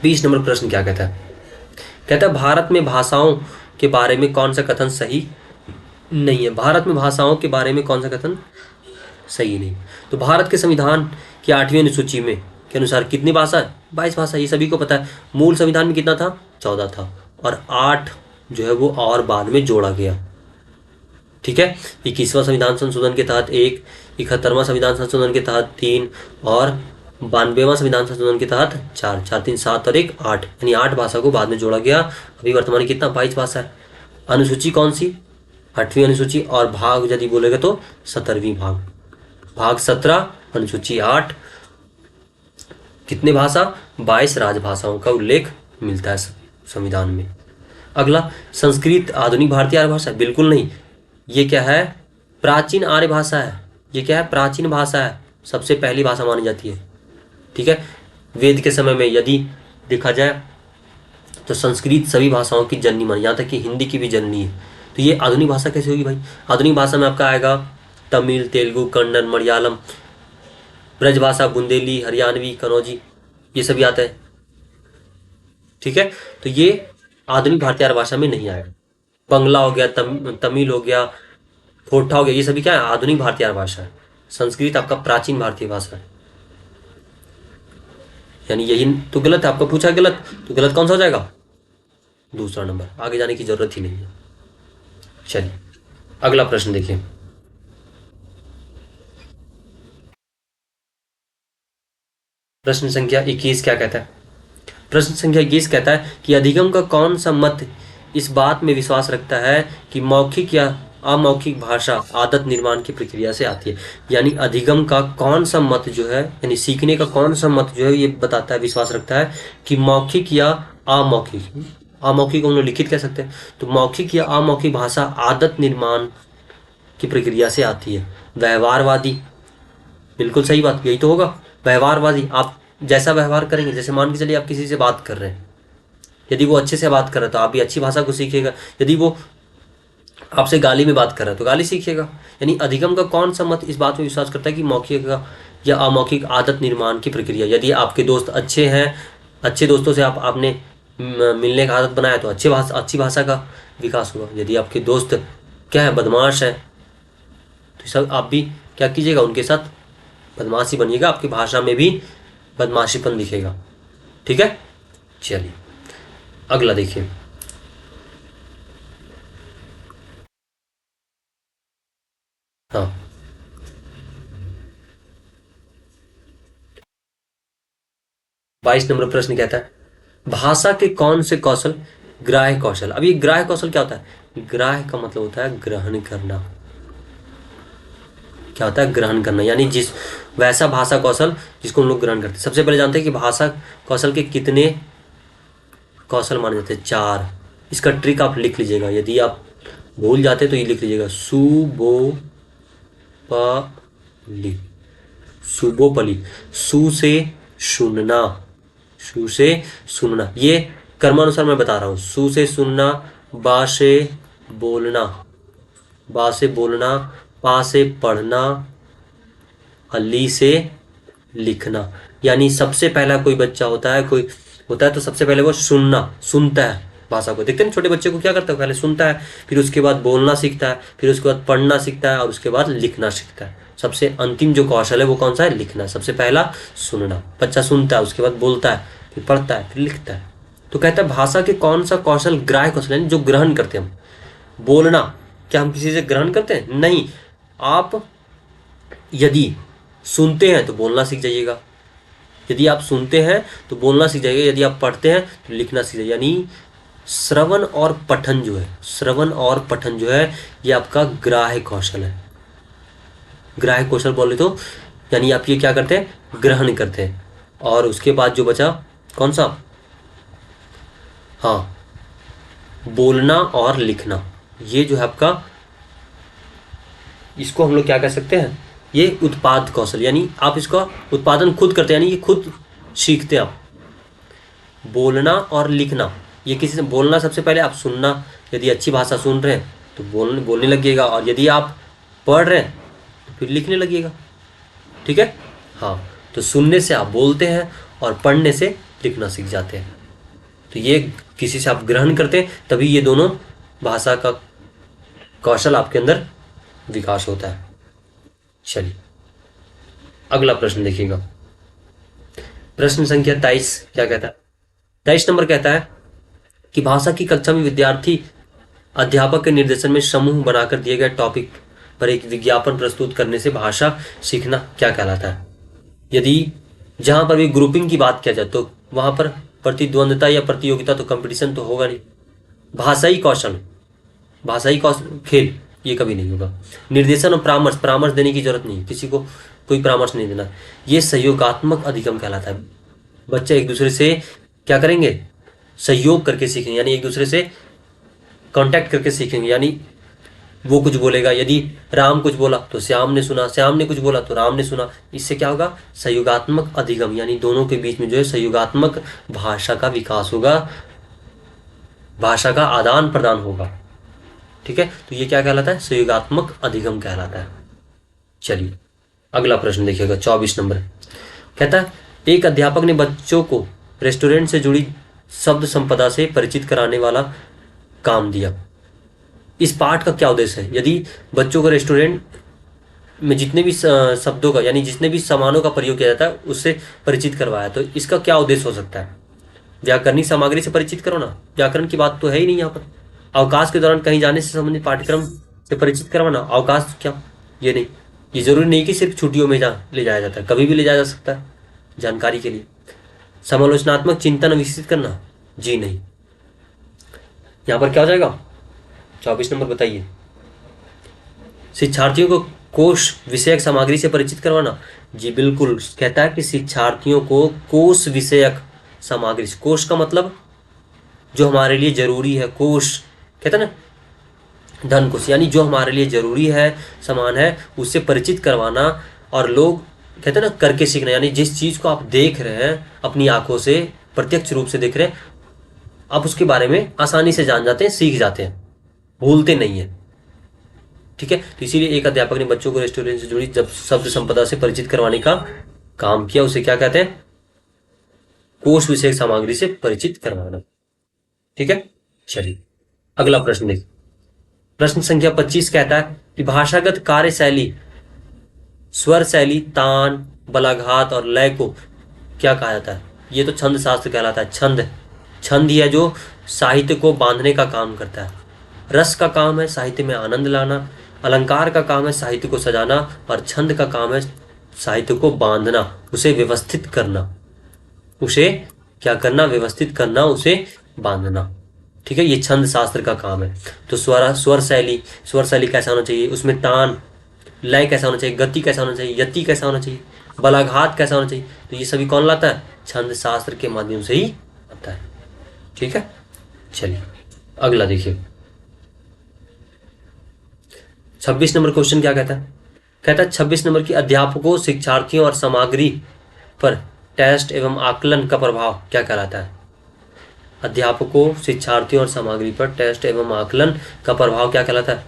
[SPEAKER 1] 20 नंबर प्रश्न क्या कहता है, कहता है भारत में भाषाओं के बारे में कौन सा कथन सही नहीं है। भारत में भाषाओं के बारे में कौन सा कथन सही नहीं। तो भारत के संविधान की 8वीं अनुसूची में के अनुसार कितनी भाषा है, 22 भाषा, ये सभी को पता है। मूल संविधान में कितना था, 14 था, और 8 जो है वो और बाद में जोड़ा गया। ठीक है, 21वां संविधान संशोधन के तहत 1, 71वां संविधान संशोधन के तहत 3, और 92वां संविधान संशोधन के तहत 4, 4 3 7 और 1 8, यानी 8 भाषा को बाद में जोड़ा गया। अभी वर्तमान में कितना, 22 भाषा है। अनुसूची कौन सी, 8वीं अनुसूची, और भाग यदि बोलेगा तो 17वीं भाग 17, अनुसूची 8। कितने भाषा, 22 राजभाषाओं का उल्लेख मिलता है संविधान में। अगला, संस्कृत आधुनिक भारतीय आर्य भाषा, बिल्कुल नहीं, ये क्या है, प्राचीन आर्य भाषा है। ये क्या है, प्राचीन भाषा है, सबसे पहली भाषा मानी जाती है। ठीक है, वेद के समय में यदि देखा जाए तो संस्कृत सभी भाषाओं की जननी मानी, यहाँ तक कि हिंदी की भी जननी है। तो ये आधुनिक भाषा कैसे होगी भाई, आधुनिक भाषा में आपका आएगा तमिल, तेलुगु, कन्नड़, मलयालम, ब्रजभाषा, बुंदेली, हरियाणवी, कनौजी, ये सभी आता है। ठीक है, तो ये आधुनिक भारतीय आर्य भाषा में नहीं आएगा। बंगला हो गया, तमिल हो गया, खोटा हो गया, ये सभी क्या है, आधुनिक भारतीय आर्य भाषा है। संस्कृत आपका प्राचीन भारतीय भाषा है, यानी यही तो गलत है। आपका पूछा गलत, तो गलत कौन सा हो जाएगा, दूसरा नंबर, आगे जाने की जरूरत ही नहीं है। चलिए अगला प्रश्न देखिए। प्रश्न संख्या 21 क्या कहता है, प्रश्न संख्या 21 कहता है कि अधिगम का कौन सा मत इस बात में विश्वास रखता है कि मौखिक या अमौखिक भाषा आदत निर्माण की प्रक्रिया से आती है। यानी अधिगम का कौन सा मत जो है, यानी सीखने का कौन सा मत जो है, ये बताता है, विश्वास रखता है कि मौखिक या अमौखिक, अमौखिक हम लोग लिखित कह सकते हैं, तो मौखिक या अमौखिक भाषा आदत निर्माण की प्रक्रिया से आती है। व्यवहारवादी, बिल्कुल सही बात, यही तो होगा व्यवहारवादी। आप जैसा व्यवहार करेंगे, जैसे मान के चलिए आप किसी से बात कर रहे हैं, यदि वो अच्छे से बात कर रहा है तो आप भी अच्छी भाषा को सीखिएगा। यदि वो आपसे गाली में बात कर रहा है तो गाली सीखिएगा। यानी अधिगम का कौन सा मत इस बात में विश्वास करता है कि मौखिक या अमौखिक आदत निर्माण की प्रक्रिया, यदि आपके दोस्त अच्छे हैं, अच्छे दोस्तों से आपने मिलने का आदत बनाया तो अच्छी भाषा का विकास होगा। यदि आपके दोस्त क्या है, बदमाश है, तो सब आप भी क्या कीजिएगा, उनके साथ बदमाशी बनिएगा, आपकी भाषा में भी बदमाशीपन दिखेगा। ठीक है, चलिए अगला देखिए। हाँ, 22 नंबर प्रश्न कहता है भाषा के कौन से कौशल ग्राह्य कौशल। अब ये ग्राह्य कौशल क्या होता है, ग्राह्य का मतलब होता है ग्रहण करना। क्या होता है, ग्रहण करना, यानी जिस वैसा भाषा कौशल जिसको हम लोग ग्रहण करते हैं। सबसे पहले जानते हैं कि भाषा कौशल के कितने कौशल माने जाते हैं, 4। इसका ट्रिक आप लिख लीजिएगा, यदि आप भूल जाते तो ये लिख लीजिएगा, सुबोपली, सुबोपली, सु से सुनना, सु से सुनना, ये कर्मानुसार मैं बता रहा हूँ। सु से सुनना, बा से बोलना, बा से बोलना, पा से पढ़ना, अली से लिखना। यानी सबसे पहला कोई बच्चा होता है, कोई होता है तो सबसे पहले वो सुनता है भाषा को। देखते हैं छोटे बच्चे को क्या करता है, पहले सुनता है, फिर उसके बाद बोलना सीखता है, फिर उसके बाद पढ़ना सीखता है, और उसके बाद लिखना सीखता है। सबसे अंतिम जो कौशल है वो कौन सा है, लिखना। सबसे पहला सुनना, बच्चा सुनता है, उसके बाद बोलता है, फिर पढ़ता है, फिर लिखता है। तो कहता है भाषा के कौन सा कौशल ग्राह्य कौशल है, जो ग्रहण करते हैं हम। बोलना, क्या हम किसी से ग्रहण करते हैं, नहीं। आप यदि सुनते हैं तो बोलना सीख जाइएगा, यदि आप सुनते हैं तो बोलना सीख जाइएगा, यदि आप पढ़ते हैं तो लिखना सीख जाइए। यानी श्रवण और पठन जो है, श्रवण और पठन जो है, ये आपका ग्राह्य कौशल है। ग्राह्य कौशल बोले तो यानी आप ये क्या करते हैं, ग्रहण करते हैं। और उसके बाद जो बचा कौन सा, हाँ, बोलना और लिखना, ये जो है आपका, इसको हम लोग क्या कह सकते हैं, ये उत्पाद कौशल, यानी आप इसका उत्पादन खुद करते हैं, यानी ये खुद सीखते हैं आप। बोलना और लिखना, ये किसी से बोलना, सबसे पहले आप सुनना, यदि अच्छी भाषा सुन रहे हैं तो बोलने लगिएगा, और यदि आप पढ़ रहे हैं तो फिर लिखने लगिएगा। ठीक है, हाँ, तो सुनने से आप बोलते हैं और पढ़ने से लिखना सीख जाते हैं। तो ये किसी से आप ग्रहण करते हैं तभी ये दोनों भाषा का कौशल आपके अंदर विकास होता है। चलिए अगला प्रश्न देखिएगा, प्रश्न संख्या 23 क्या कहता है। 23 नंबर कहता है कि भाषा की कक्षा में विद्यार्थी अध्यापक के निर्देशन में समूह बनाकर दिए गए टॉपिक पर एक विज्ञापन प्रस्तुत करने से भाषा सीखना क्या कहलाता है। यदि जहां पर भी ग्रुपिंग की बात किया जाए तो वहां पर प्रतिद्वंदता या प्रतियोगिता, तो कंपटीशन तो होगा नहीं। भाषाई कौशल, भाषाई कौशल खेल, ये कभी नहीं होगा। निर्देशन और परामर्श, परामर्श देने की जरूरत नहीं, किसी को कोई परामर्श नहीं देना, ये सहयोगात्मक अधिगम कहलाता है। बच्चे एक दूसरे से क्या करेंगे, सहयोग करके सीखेंगे, यानी एक दूसरे से कांटेक्ट करके सीखेंगे। यानी वो कुछ बोलेगा, यदि राम कुछ बोला तो श्याम ने सुना, श्याम ने कुछ बोला तो राम ने सुना। इससे क्या होगा, सहयोगात्मक अधिगम, यानी दोनों के बीच में जो है सहयोगात्मक भाषा का विकास होगा, भाषा का आदान प्रदान होगा। ठीक है, तो ये क्या कहलाता है, सहयोगात्मक अधिगम कहलाता है। चलिए अगला प्रश्न देखिएगा, 24 नंबर कहता है एक अध्यापक ने बच्चों को रेस्टोरेंट से जुड़ी शब्द संपदा से परिचित कराने वाला काम दिया। इस पाठ का क्या उद्देश्य है। यदि बच्चों को रेस्टोरेंट में जितने भी शब्दों का, यानी जितने भी सामानों का प्रयोग किया जाता है उससे परिचित करवाया, तो इसका क्या उद्देश्य हो सकता है। व्याकरणिक सामग्री से परिचित करो ना, व्याकरण की बात तो है ही नहीं यहाँ पर। अवकाश के दौरान कहीं जाने से संबंधित पाठ्यक्रम से परिचित करवाना, अवकाश क्या, ये नहीं, ये जरूरी नहीं कि सिर्फ छुट्टियों में ले जाया जाता है, कभी भी ले जाया जा सकता है जानकारी के लिए। समालोचनात्मक चिंतन विकसित करना, जी नहीं। यहाँ पर क्या हो जाएगा, 24 नंबर बताइए। शिक्षार्थियों को कोश विषयक सामग्री से परिचित करवाना, जी बिल्कुल। कहता है कि शिक्षार्थियों को कोश विषयक सामग्री, कोश का मतलब जो हमारे लिए जरूरी है, कोश कहता है ना धन कोश, यानी जो हमारे लिए जरूरी है, सामान है, उससे परिचित करवाना। और लोग कहते हैं ना करके सीखना, यानी जिस चीज को आप देख रहे हैं अपनी आंखों से, प्रत्यक्ष रूप से देख रहे हैं, आप उसके बारे में आसानी से जान जाते हैं, सीख जाते हैं, भूलते नहीं है। ठीक है, तो इसीलिए एक अध्यापक ने बच्चों को रेस्टोरेंट से जुड़ी जब शब्द संपदा से परिचित करवाने का काम किया, उसे क्या कहते हैं, कोश विषयक सामग्री से परिचित करवाना। ठीक है, चलिए अगला प्रश्न देखिए, प्रश्न संख्या 25 कहता है कि भाषागत कार्यशैली, स्वर शैली, तान, बलाघात और लय को क्या कहा जाता है। ये तो छंद शास्त्र कहलाता है। छंद, छंद ही है जो साहित्य को बांधने का काम करता है। रस का काम है साहित्य में आनंद लाना, अलंकार का काम है साहित्य को सजाना, और छंद का काम है साहित्य को बांधना, उसे व्यवस्थित करना, उसे क्या करना, व्यवस्थित करना, उसे बांधना। ठीक है, ये छंद शास्त्र का काम है। तो स्वर शैली, स्वर शैली कैसा होना चाहिए, उसमें तान, लय कैसा होना चाहिए, गति कैसा होना चाहिए, यति कैसा होना चाहिए, बलाघात कैसा होना चाहिए, तो ये सभी कौन लाता है, छंद शास्त्र के माध्यम से ही आता है। ठीक है, चलिए अगला देखिए, 26 नंबर क्वेश्चन क्या कहता है। कहता है 26 नंबर की अध्यापकों, शिक्षार्थियों और सामग्री पर टेस्ट एवं आकलन का प्रभाव क्या कहलाता है। अध्यापकों, शिक्षार्थियों और सामग्री पर टेस्ट एवं आकलन का प्रभाव क्या कहलाता है।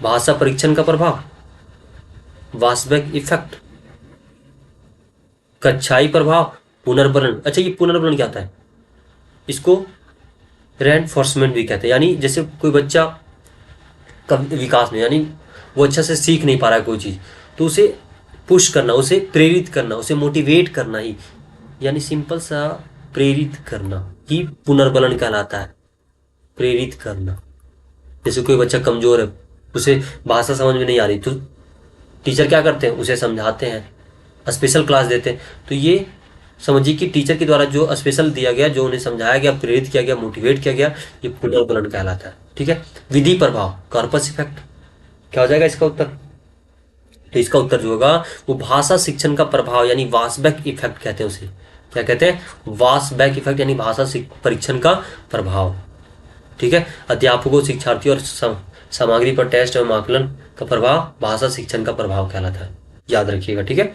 [SPEAKER 1] भाषा परीक्षण का प्रभाव, वास्तविक इफेक्ट, कक्षाई प्रभाव, पुनर्बलन। अच्छा, ये पुनर्बलन क्या होता है, इसको रेनफोर्समेंट भी कहते हैं। यानी जैसे कोई बच्चा का विकास में, यानी वो अच्छा से सीख नहीं पा रहा है कोई चीज, तो उसे पुश करना, उसे प्रेरित करना, उसे मोटिवेट करना ही, यानी सिंपल सा प्रेरित करना ही पुनर्बलन कहलाता है। प्रेरित करना, जैसे कोई बच्चा कमजोर है, उसे भाषा समझ में नहीं आ रही, तो टीचर क्या करते हैं, उसे समझाते हैं, स्पेशल क्लास देते हैं। तो ये समझिए कि टीचर के द्वारा जो स्पेशल दिया गया, जो उन्हें समझाया गया, प्रेरित किया गया, मोटिवेट किया गया, ये पुनर्बलन कहलाता है। ठीक है, विधि प्रभाव, कॉर्पस इफेक्ट क्या हो जाएगा इसका उत्तर, तो इसका उत्तर जो होगा वो भाषा शिक्षण का प्रभाव यानी वासबैक इफेक्ट कहते हैं उसे। क्या कहते हैं? वासबैक इफेक्ट यानी भाषा परीक्षण का प्रभाव। ठीक है, अध्यापकों, शिक्षार्थियों और सामग्री पर टेस्ट एवं आकलन का प्रभाव भाषा शिक्षण का प्रभाव कहलाता है। याद रखिएगा। ठीक है,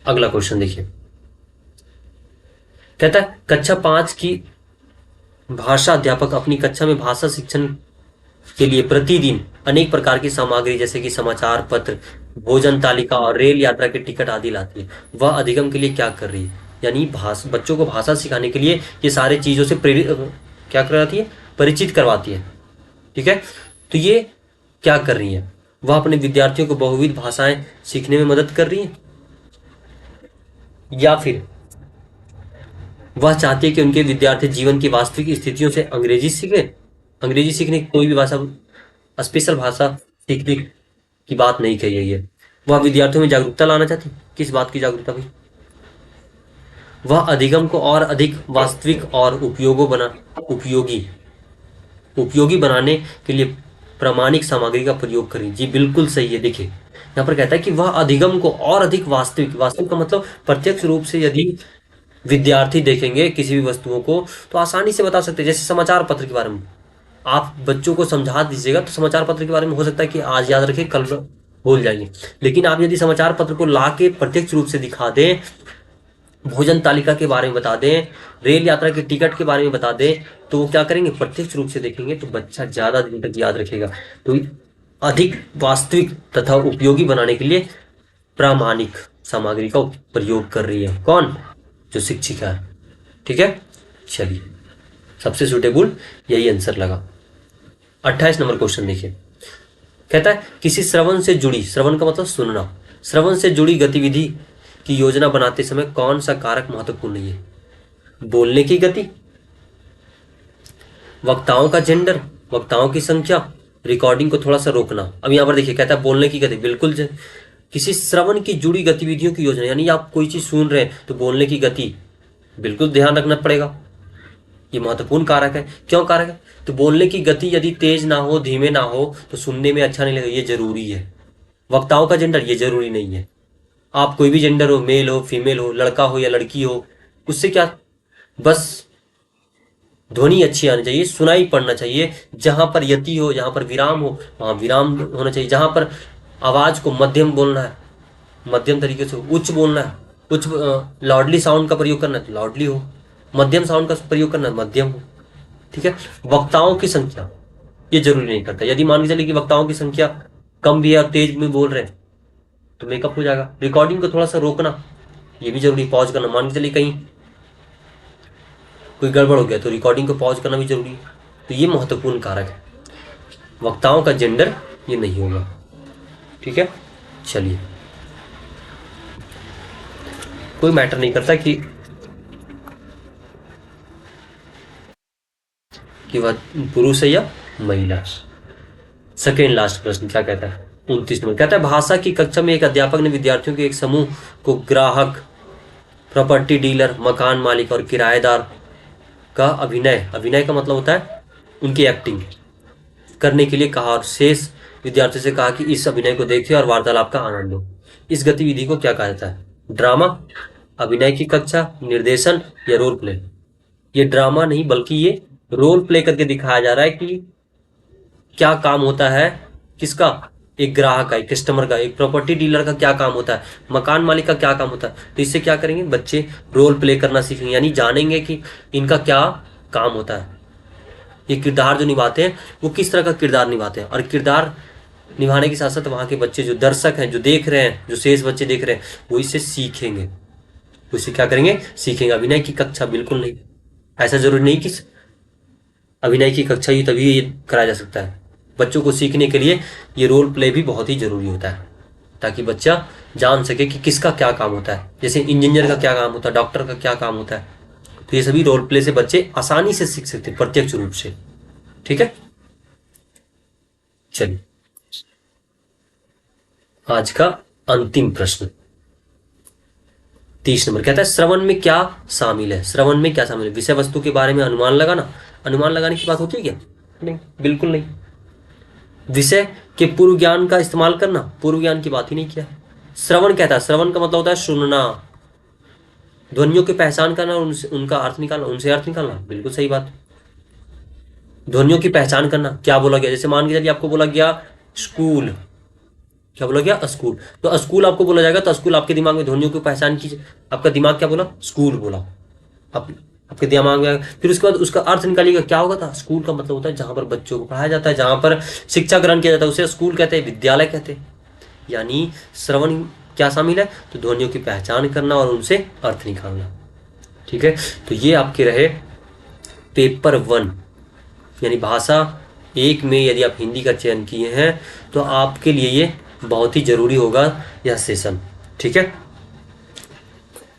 [SPEAKER 1] अगला क्वेश्चन देखिए। कहता है कक्षा 5 की भाषा अध्यापक अपनी कक्षा में भाषा शिक्षण के लिए प्रतिदिन अनेक प्रकार की सामग्री जैसे कि समाचार पत्र, भोजन तालिका और रेल यात्रा के टिकट आदि लाती है। वह अधिगम के लिए क्या कर रही है? यानी बच्चों को भाषा सिखाने के लिए ये सारे चीजों से क्या करवाती है? परिचित करवाती है। ठीक है, तो ये क्या कर रही है? वह अपने विद्यार्थियों को बहुविध भाषाएं सीखने में मदद कर रही है, या फिर वह चाहती है कि उनके विद्यार्थी जीवन की वास्तविक स्थितियों से अंग्रेजी सीखे। अंग्रेजी सीखने की कोई भी भाषा, स्पेशल भाषा सीखने की बात नहीं कही गई है। वह विद्यार्थियों में जागरूकता लाना चाहती है। किस बात की जागरूकता भाई? वह अधिगम को और अधिक वास्तविक और उपयोगी बनाने के लिए प्रामाणिक सामग्री का प्रयोग करें। जी बिल्कुल सही है। देखिए यहाँ पर कहता है कि वह अधिगम को और अधिक वास्तविक का मतलब प्रत्यक्ष रूप से यदि विद्यार्थी देखेंगे किसी भी वस्तुओं को तो आसानी से बता सकते हैं। जैसे समाचार पत्र के बारे में आप बच्चों को समझा दीजिएगा तो समाचार पत्र के बारे में हो सकता है कि आज याद रखें, कल भूल जाएंगे। लेकिन आप यदि समाचार पत्र को ला के प्रत्यक्ष रूप से दिखा दें, भोजन तालिका के बारे में बता दें, रेल यात्रा के टिकट के बारे में बता दें, तो वो क्या करेंगे? प्रत्यक्ष रूप से देखेंगे तो बच्चा ज्यादा दिन तक याद रखेगा। तो अधिक वास्तविक तथा उपयोगी बनाने के लिए प्रामाणिक सामग्री का प्रयोग कर रही है। कौन? जो शिक्षिका है। ठीक है, चलिए सबसे सुटेबल यही आंसर लगा। 28 नंबर क्वेश्चन देखिए। कहता है किसी श्रवण से जुड़ी, श्रवण का मतलब सुनना, श्रवण से जुड़ी गतिविधि की योजना बनाते समय कौन सा कारक महत्वपूर्ण नहीं है? बोलने की गति, वक्ताओं का जेंडर, वक्ताओं की संख्या, रिकॉर्डिंग को थोड़ा सा रोकना। अब यहाँ पर देखिए कहता है बोलने की गति, बिल्कुल किसी श्रवण की जुड़ी गतिविधियों की योजना, यानी आप कोई चीज सुन रहे हैं तो बोलने की गति बिल्कुल ध्यान रखना पड़ेगा। ये महत्वपूर्ण कारक है। क्यों कारक है? तो बोलने की गति यदि तेज ना हो, धीमे ना हो तो सुनने में अच्छा नहीं लगेगा, ये जरूरी है। वक्ताओं का जेंडर ये जरूरी नहीं है। आप कोई भी जेंडर हो, मेल हो, फीमेल हो, लड़का हो या लड़की हो, उससे क्या, बस ध्वनि अच्छी आनी चाहिए, सुनाई पड़ना चाहिए। जहां पर यति हो, जहां पर विराम हो, वहां विराम होना चाहिए। जहां पर आवाज को मध्यम बोलना है, मध्यम तरीके से, उच्च बोलना है, उच्च लाउडली साउंड का प्रयोग करना है तो लाउडली हो, मध्यम साउंड का प्रयोग करना है मध्यम हो। ठीक है, वक्ताओं की संख्या ये जरूरी नहीं करता। यदि मान के चले कि वक्ताओं की संख्या कम भी है और तेज में बोल रहे हैं तो मेकअप हो जाएगा। रिकॉर्डिंग को थोड़ा सा रोकना ये भी जरूरी, पॉज करना। मान के चलिए कहीं कोई गड़बड़ हो गया तो रिकॉर्डिंग को पॉज करना भी जरूरी है। तो ये महत्वपूर्ण कारक है। वक्ताओं का जेंडर ये नहीं होगा। ठीक है, चलिए कोई मैटर नहीं करता कि वह पुरुष है या महिला। सेकेंड लास्ट प्रश्न क्या कहता है? 29 नंबर कहता है भाषा की कक्षा में एक अध्यापक ने विद्यार्थियों के एक समूह को ग्राहक, प्रॉपर्टी डीलर, मकान मालिक और किराएदार का अभिनय का मतलब होता है उनकी एक्टिंग करने के लिए कहा और शेष विद्यार्थियों से कहा कि इस अभिनय को देखिए और वार्तालाप का आनंद लो। इस गतिविधि को क्या कहा जाता है? ड्रामा, अभिनय की कक्षा, निर्देशन या रोल प्ले? ये ड्रामा नहीं बल्कि ये रोल प्ले करके दिखाया जा रहा है कि क्या काम होता है किसका, एक ग्राहक का, एक कस्टमर का, एक प्रॉपर्टी डीलर का क्या काम होता है, मकान मालिक का क्या काम होता है। तो इससे क्या करेंगे बच्चे? रोल प्ले करना सीखेंगे, यानी जानेंगे कि इनका क्या काम होता है, ये किरदार जो निभाते हैं वो किस तरह का किरदार निभाते हैं। और किरदार निभाने के साथ साथ वहाँ के बच्चे जो दर्शक हैं, जो देख रहे हैं, जो शेष बच्चे देख रहे हैं, वो इससे सीखेंगे। वो इससे क्या करेंगे? सीखेंगे। अभिनय की कक्षा बिल्कुल नहीं, ऐसा जरूरी नहीं कि अभिनय की कक्षा ही तभी ये कराया जा सकता है। बच्चों को सीखने के लिए ये रोल प्ले भी बहुत ही जरूरी होता है ताकि बच्चा जान सके कि किसका क्या काम होता है। जैसे इंजीनियर का क्या काम होता है, डॉक्टर का क्या काम होता है। तो ये सभी रोल प्ले से बच्चे आसानी से सीख सकते हैं प्रत्यक्ष रूप से। ठीक है, चलिए आज का अंतिम प्रश्न 30 नंबर कहता है श्रवण में क्या शामिल है? श्रवण में क्या शामिल है? विषय वस्तु के बारे में अनुमान लगाना। अनुमान लगाने की बात होती है क्या? नहीं, बिल्कुल नहीं। विषय कि पूर्व ज्ञान का इस्तेमाल करना, पूर्व ज्ञान की बात ही नहीं किया। श्रवण कहता है, श्रवण का मतलब होता है सुनना, ध्वनियों की पहचान करना और उनका अर्थ निकालना, उनसे अर्थ निकालना, बिल्कुल सही बात। ध्वनियों की पहचान करना, क्या बोला गया, जैसे मान के चलिए आपको बोला गया स्कूल, क्या बोला गया स्कूल, तो स्कूल आपको बोला जाएगा, तो स्कूल आपके दिमाग में ध्वनियों की पहचान की, आपका दिमाग क्या बोला, स्कूल बोला, आपके दिमाग में। फिर उसके बाद उसका अर्थ निकालिएगा, क्या होगा था, स्कूल का मतलब होता है जहां पर बच्चों को पढ़ाया जाता है, जहां पर शिक्षा ग्रहण किया जाता है, उसे स्कूल कहते हैं, विद्यालय कहते हैं। यानी श्रवण क्या शामिल है, तो ध्वनियों की पहचान करना और उनसे अर्थ निकालना। ठीक है, तो ये आपके रहे पेपर 1, यानी भाषा 1 में यदि आप हिंदी का चयन किए हैं तो आपके लिए ये बहुत ही जरूरी होगा यह सेशन। ठीक है,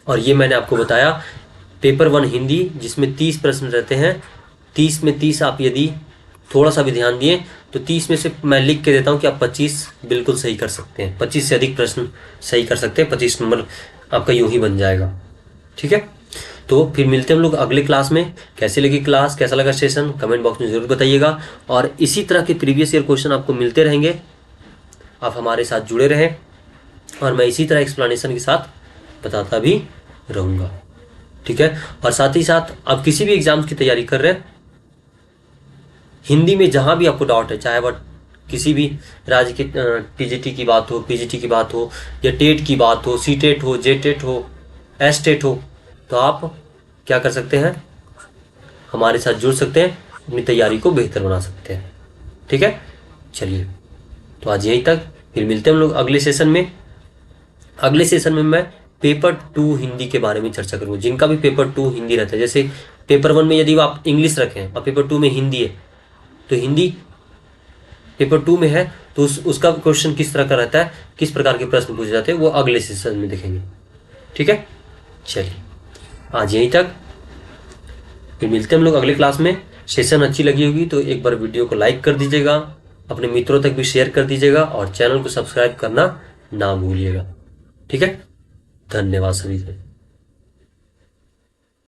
[SPEAKER 1] और ये मैंने आपको बताया पेपर 1 हिंदी, जिसमें 30 प्रश्न रहते हैं। 30 में 30 आप यदि थोड़ा सा भी ध्यान दिए तो 30 में से मैं लिख के देता हूँ कि आप 25 बिल्कुल सही कर सकते हैं, 25 से अधिक प्रश्न सही कर सकते हैं, 25 नंबर आपका यूं ही बन जाएगा। ठीक है, तो फिर मिलते हैं हम लोग अगले क्लास में। कैसी लगी क्लास, कैसा लगा सेशन, कमेंट बॉक्स में जरूर बताइएगा। और इसी तरह के प्रीवियस ईयर क्वेश्चन आपको मिलते रहेंगे, आप हमारे साथ जुड़े रहें, और मैं इसी तरह एक्सप्लेनेशन के साथ बताता भी रहूँगा। ठीक है, और साथ ही साथ आप किसी भी एग्जाम्स की तैयारी कर रहे हैं, हिंदी में जहाँ भी आपको डाउट है, चाहे वह किसी भी राज्य के टीजीटी की बात हो, पीजीटी की बात हो, या टेट की बात हो, सी टेट हो, जे टेट हो, एस टेट हो, तो आप क्या कर सकते हैं, हमारे साथ जुड़ सकते हैं, अपनी तैयारी को बेहतर बना सकते हैं। ठीक है, चलिए तो आज यहीं तक, फिर मिलते हैं हम लोग अगले सेशन में। अगले सेशन में मैं पेपर 2 हिंदी के बारे में चर्चा करूँगा। जिनका भी पेपर 2 हिंदी रहता है, जैसे पेपर 1 में यदि आप इंग्लिश रखें और पेपर 2 में हिंदी है, तो हिंदी पेपर 2 में है तो उसका क्वेश्चन किस तरह का रहता है, किस प्रकार के प्रश्न पूछे जाते हैं, वो अगले सेशन में देखेंगे। ठीक है, चलिए आज यहीं तक, फिर मिलते हैं हम लोग अगले क्लास में। सेशन अच्छी लगी होगी तो एक बार वीडियो को लाइक कर दीजिएगा, अपने मित्रों तक भी शेयर कर दीजिएगा, और चैनल को सब्सक्राइब करना ना भूलिएगा। ठीक है, धन्यवाद सभी से।